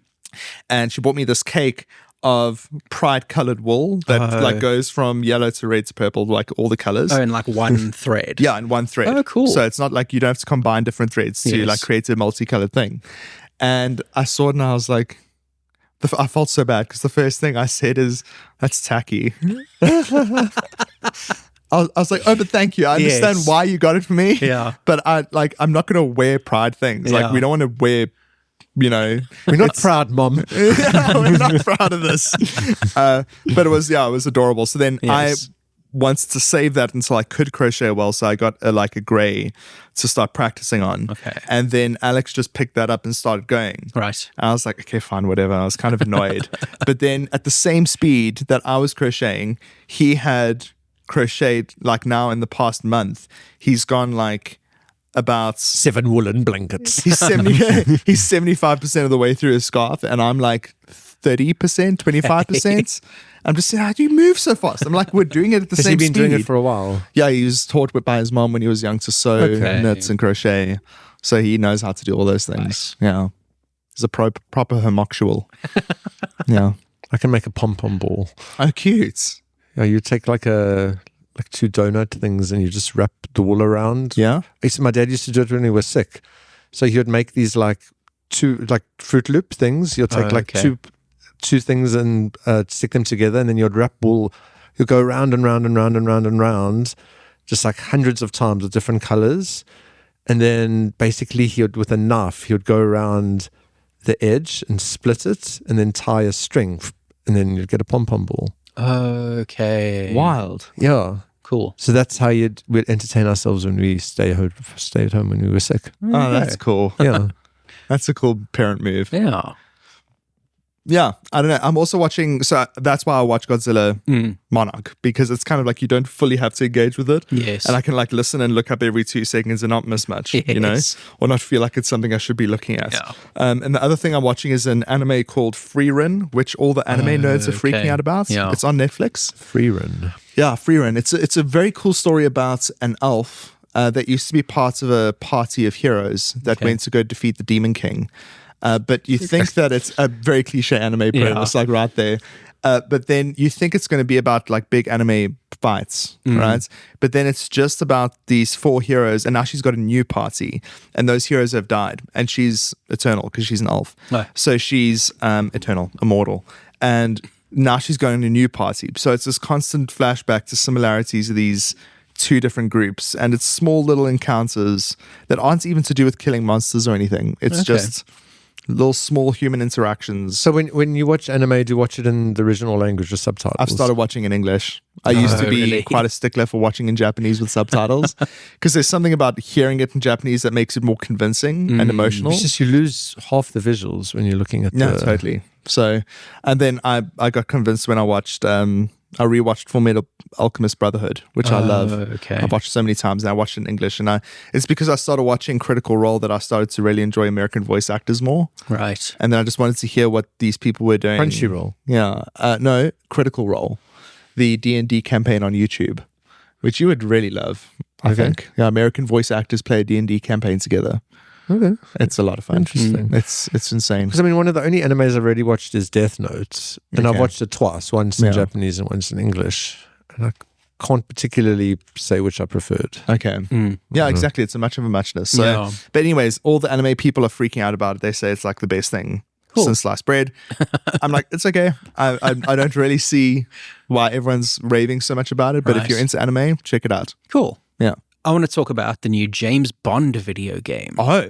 B: And she bought me this cake of pride colored wool that like goes from yellow to red to purple, like all the colors.
A: Oh, in like one thread.
B: Yeah, in one thread.
A: Oh, cool.
B: So it's not like you don't have to combine different threads to
A: Yes.
B: like create a multicolored thing. And I saw it and I was like, I felt so bad because the first thing I said is, that's tacky. I was like, oh, but thank you. I understand
A: Yes.
B: why you got it for me.
A: Yeah.
B: But I'm not going to wear pride things.
A: Yeah.
B: Like, we don't want to wear, you know.
C: We're not proud, Mom.
B: Yeah, we're not proud of this. But it was adorable. So then
A: Yes.
B: I wanted to save that until I could crochet well, so I got a gray to start practicing on.
A: Okay.
B: And then Alex just picked that up and started going.
A: Right.
B: I was like, okay, fine, whatever. I was kind of annoyed. But then at the same speed that I was crocheting, he had crocheted, like now in the past month, he's gone like about
C: 7 woolen blankets.
B: he's 75% of the way through his scarf, and I'm like 30%, 25%. I'm just saying, how do you move so fast? I'm like, we're doing it at the
C: Has
B: same
C: he been
B: speed.
C: doing it for a while?
B: Yeah, he was taught by his mom when he was young to sew, knits, and crochet. So he knows how to do all those things.
A: Nice.
B: Yeah. He's a proper homosexual. Yeah.
C: I can make a pom-pom ball.
B: Oh, cute.
C: Yeah, you take like 2 donut things and you just wrap the wool around.
B: Yeah.
C: My dad used to do it when he was sick. So he would make these like 2 like Fruit Loop things. You'll take two things and stick them together, and then you'd wrap wool. You'll go round and round and round and round and round, just like hundreds of times with different colors. And then basically with a knife, he would go around the edge and split it and then tie a string, and then you'd get a pom-pom ball.
A: Okay.
B: Wild.
C: Yeah.
A: Cool.
C: So that's how we'd entertain ourselves when we stayed at home when we were sick.
B: Oh, that's cool.
C: Yeah.
B: That's a cool parent move.
A: Yeah.
B: Yeah, I don't know. I'm also watching, so that's why I watch Godzilla Monarch, because it's kind of like you don't fully have to engage with it.
A: Yes.
B: And I can like listen and look up every 2 seconds and not miss much, you know, or not feel like it's something I should be looking at.
A: Yeah.
B: And the other thing I'm watching is an anime called Frieren, which all the anime nerds are freaking out about.
A: Yeah.
B: It's on Netflix.
C: Frieren.
B: Yeah, Frieren. It's a very cool story about an elf that used to be part of a party of heroes that went to go defeat the Demon King. But you think that it's a very cliche anime premise, like right there. But then you think it's going to be about like big anime fights, right? But then it's just about these 4 heroes, and now she's got a new party, and those heroes have died, and she's eternal because she's an elf.
A: Oh.
B: So she's eternal, immortal, and now she's going to a new party. So it's this constant flashback to similarities of these 2 different groups, and it's small little encounters that aren't even to do with killing monsters or anything. It's just little small human interactions.
C: So when you watch anime, do you watch it in the original language or subtitles?
B: I've started watching in English. I used to be quite a stickler for watching in Japanese with subtitles, because there's something about hearing it in Japanese that makes it more convincing and emotional.
C: It's just you lose half the visuals when you're looking at
B: totally. So, and then I got convinced when I watched I rewatched Fullmetal Alchemist Brotherhood, which I love.
A: Okay.
B: I've watched so many times, and I watched it in English. And it's because I started watching Critical Role that I started to really enjoy American voice actors more.
A: Right.
B: And then I just wanted to hear what these people were doing.
C: Crunchyroll.
B: Yeah. No, Critical Role, the D&D campaign on YouTube, which you would really love, I think. Yeah, American voice actors play a D&D campaign together.
C: Okay.
B: It's a lot of fun.
C: Interesting.
B: It's insane.
C: Because I mean, one of the only animes I've already watched is Death Note, and I've watched it twice, once in Japanese and once in English, and I can't particularly say which I preferred.
B: Okay. Yeah, exactly. It's a much of a muchness. So, but anyways, all the anime people are freaking out about it. They say it's like the best thing since sliced bread. I'm like, it's okay. I don't really see why everyone's raving so much about it. But if you're into anime, check it out.
A: Cool.
B: Yeah.
A: I want to talk about the new James Bond video game
B: Oh,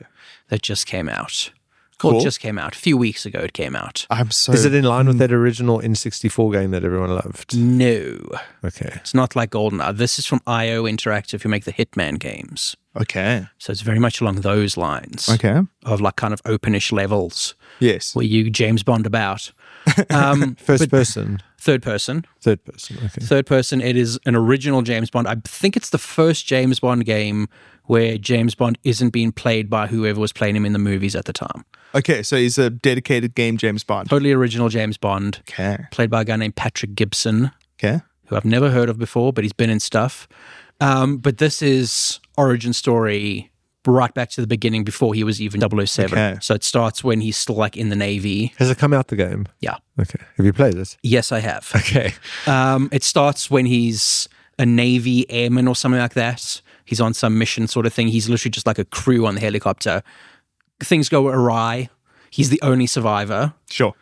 A: that just came out.
B: Cool.
A: Well, it just came out. A few weeks ago it came out.
B: I'm so.
C: Is it in line with that original N64 game that everyone loved?
A: No.
C: Okay.
A: It's not like GoldenEye. This is from IO Interactive, who make the Hitman games.
B: Okay.
A: So it's very much along those lines.
B: Okay.
A: Of like kind of openish levels
B: Yes.
A: where you James Bond about.
C: First person.
A: Third person.
C: Third person. Okay.
A: Third person. It is an original James Bond. I think it's the first James Bond game where James Bond isn't being played by whoever was playing him in the movies at the time.
B: Okay, so he's a dedicated game James Bond.
A: Totally original James Bond.
B: Okay.
A: Played by a guy named Patrick Gibson,
B: Okay.
A: who I've never heard of before, but he's been in stuff. But this is origin story right back to the beginning before he was even 007.
B: Okay.
A: So it starts when he's still like in the Navy.
C: Has it come out, the game?
A: Yeah.
C: Okay. Have you played it?
A: Yes, I have.
C: Okay.
A: It starts when he's a Navy airman or something like that. He's on some mission sort of thing. He's literally just like a crew on the helicopter. Things go awry. He's the only survivor.
B: Sure.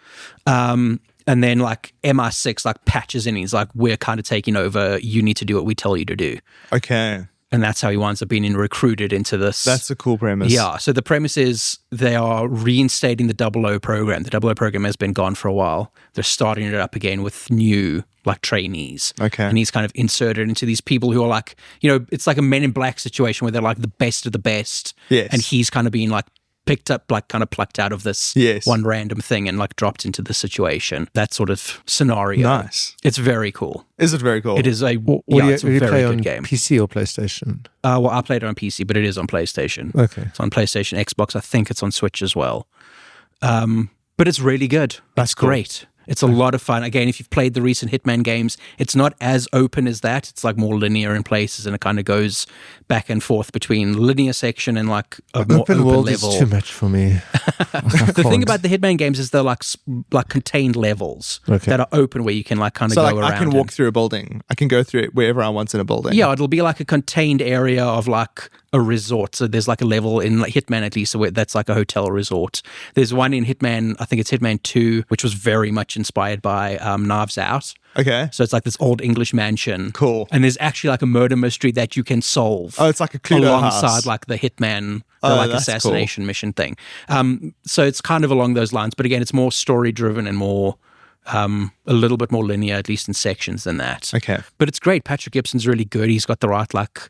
A: And then like MI6 like patches in. He's like, we're kind of taking over. You need to do what we tell you to do.
B: Okay.
A: And that's how he winds up being recruited into this.
B: That's a cool premise.
A: Yeah. So the premise is they are reinstating the 00 program. The 00 program has been gone for a while. They're starting it up again with new like trainees.
B: Okay.
A: And he's kind of inserted into these people who are like, it's like a Men in Black situation where they're like the best of the best.
B: Yes.
A: And he's kind of being like picked up, like kind of plucked out of this one random thing and like dropped into the situation. That sort of scenario.
B: Nice.
A: It's very cool.
B: Is it very cool?
A: It is it's a
C: you
A: very
C: play
A: good
C: on
A: game.
C: PC or PlayStation?
A: Well, I played it on PC, but it is on PlayStation.
C: Okay.
A: It's on PlayStation, Xbox. I think it's on Switch as well. But it's really good.
B: That's
A: It's great. It's a lot of fun. Again, if you've played the recent Hitman games, it's not as open as that. It's like more linear in places, and it kind of goes back and forth between linear section and like a more open
C: world
A: level.
C: is too much for me.
A: The thing about the Hitman games is they're like contained levels that are open where you can like kind of go around.
B: I can walk through a building. I can go through it wherever I want in a building.
A: Yeah, it'll be like a contained area of like a resort. So there's like a level in like Hitman at least where that's like a hotel resort. There's one in Hitman, I think it's Hitman 2, which was very much inspired by Knives Out.
B: Okay.
A: So it's like this old English mansion.
B: Cool.
A: And there's actually like a murder mystery that you can solve.
B: Oh, it's like a Cluedo
A: alongside
B: house.
A: like the Hitman, like
B: that's
A: assassination mission thing. So it's kind of along those lines. But again, it's more story driven and more a little bit more linear, at least in sections than that.
B: Okay.
A: But it's great. Patrick Gibson's really good. He's got the right like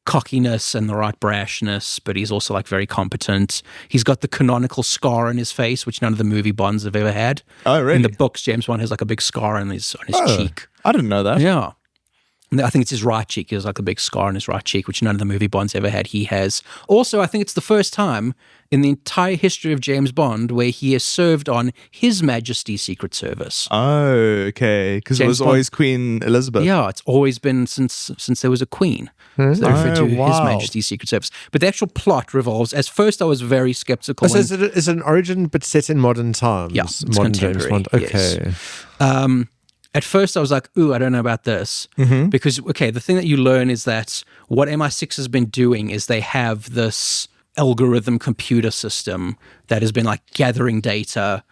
A: cockiness and the right brashness, but he's also like very competent. He's got the canonical scar on his face, which none of the movie Bonds have ever had.
B: Oh, really?
A: In the books, James Bond has like a big scar on his cheek.
B: I didn't know that.
A: Yeah. And I think it's his right cheek. He has like a big scar on his right cheek, which none of the movie Bonds ever had. He has. Also, I think it's the first time in the entire history of James Bond where he has served on His Majesty's Secret Service.
B: Oh, okay. Because it was always Queen Elizabeth.
A: Yeah, it's always been since there was a queen. So they refer to His Majesty's Secret Service. But the actual plot revolves. At first, I was very skeptical.
C: So is it an origin, but set in modern times?
A: Yeah, it's
C: modern James
A: contemporary.
C: Bond. Okay.
A: Yes. At first, I was like, ooh, I don't know about this. Because, okay, the thing that you learn is that what MI6 has been doing is they have this algorithm computer system that has been like gathering data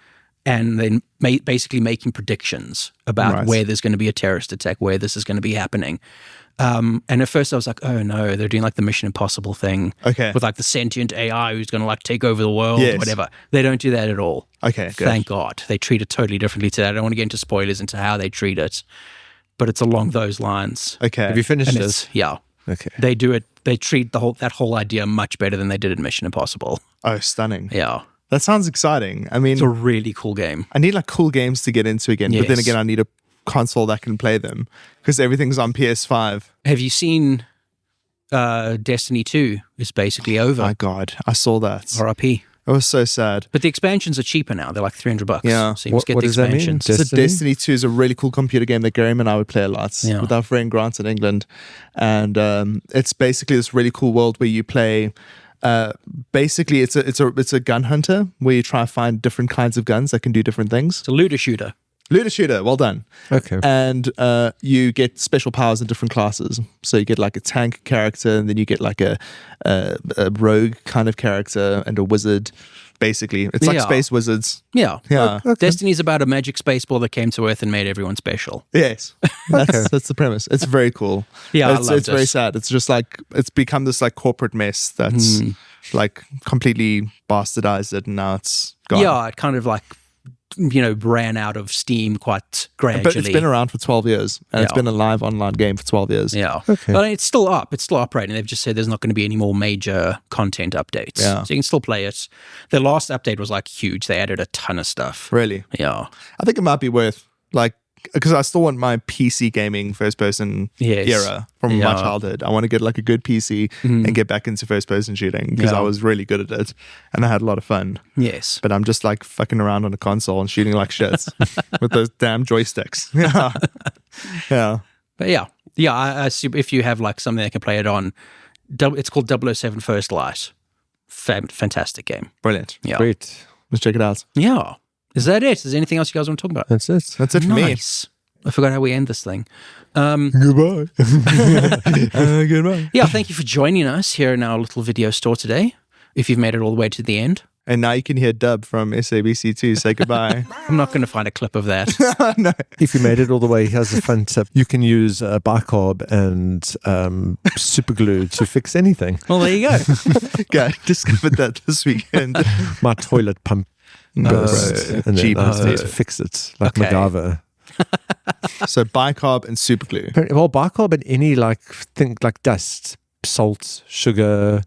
A: and then basically making predictions about where there's going to be a terrorist attack, where this is going to be happening. And at first I was like, oh no, they're doing like the Mission Impossible thing with like the sentient AI who's going to like take over the world or whatever. They don't do that at all.
B: Okay, good.
A: Thank God. They treat it totally differently to that. I don't want to get into spoilers into how they treat it, but it's along those lines.
B: Okay.
C: Have you finished
A: And
C: this?
A: Yeah.
C: Okay.
A: They do it. They treat that whole idea much better than they did in Mission Impossible.
B: Oh, stunning.
A: Yeah.
B: That sounds exciting. I mean,
A: It's a really cool game.
B: I need like cool games to get into again. But then
A: Yes.
B: again, I need a console that can play them because everything's on PS5.
A: Have you seen Destiny 2 is basically over?
B: My God, I saw that.
A: RIP.
B: It was so sad.
A: But the expansions are cheaper now. They're like $300.
B: Yeah.
A: So you must get
C: What
A: the
C: does that mean?
A: expansions.
B: So Destiny 2 is a really cool computer game that Graeme and I would play a lot with our friend Grant in England. And it's basically this really cool world where you play. Basically, it's a gun hunter where you try to find different kinds of guns that can do different things.
A: It's a looter shooter.
B: Looter shooter, well done.
C: Okay.
B: And you get special powers in different classes. So you get like a tank character, and then you get like a rogue kind of character and a wizard. Basically, it's like Space Wizards.
A: Yeah.
B: Yeah.
A: Destiny's about a magic space ball that came to Earth and made everyone special.
B: Yes, that's the premise. It's very cool.
A: Yeah,
B: it's very sad. It's just like it's become this like corporate mess that's like completely bastardized it, and now it's gone.
A: Yeah, it kind of like ran out of steam quite gradually.
B: But it's been around for 12 years, and it's
A: Yeah.
B: been a live online game for 12 years.
A: Yeah.
C: Okay.
A: But it's still up. It's still operating. They've just said there's not going to be any more major content updates.
B: Yeah.
A: So you can still play it. The last update was like huge. They added a ton of stuff.
B: Really,
A: Yeah.
B: I think it might be worth like because I still want my PC gaming first person era from my childhood. I want to get like a good PC and get back into first person shooting because I was really good at it and I had a lot of fun.
A: Yes.
B: But I'm just like fucking around on a console and shooting like shit with those damn joysticks. Yeah. Yeah.
A: But yeah, I assume if you have like something that can play it on, it's called 007 First Light. Fantastic game.
B: Brilliant.
A: Yeah.
C: Great.
B: Let's check it out.
A: Yeah. Is that it? Is there anything else you guys want to talk about?
C: That's it.
B: That's it for me.
A: Nice. I forgot how we end this thing.
B: Goodbye. Goodbye.
A: Yeah, thank you for joining us here in our little video store today. If you've made it all the way to the end,
B: And now you can hear Dub from SABC2 say goodbye.
A: I'm not going to find a clip of that.
B: No.
C: If you made it all the way, here's a fun tip. You can use bicarb and super glue to fix anything.
A: Well, there you go.
B: Yeah, I discovered that this weekend.
C: My toilet pump burst,
B: bro.
C: and then I
B: Jeepers,
C: had to
B: dude.
C: fix it like
A: Okay.
C: MacGyver.
B: So bicarb and super glue.
C: Well, bicarb and any thing like dust, salt, sugar,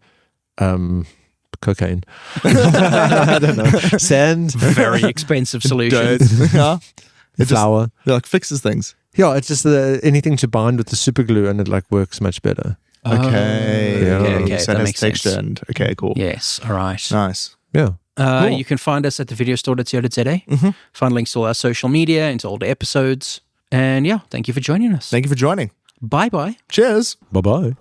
C: cocaine. I don't know. Sand,
A: Very expensive solution.
B: Dirt. Yeah. It
C: flour.
B: just, like fixes things.
C: Yeah, it's just anything to bind with the super glue, and it like works much better.
B: Okay.
C: Yeah.
A: Okay,
B: So it
A: that
B: has
A: makes sense.
B: texture and okay, cool.
A: Yes, all right.
B: Nice.
C: Yeah.
B: Cool.
A: You can find us at thevideostore.co.za.
B: Mhm.
A: Find links to all our social media and to older episodes. And yeah, thank you for joining us.
B: Thank you for joining.
A: Bye-bye.
B: Cheers.
C: Bye bye.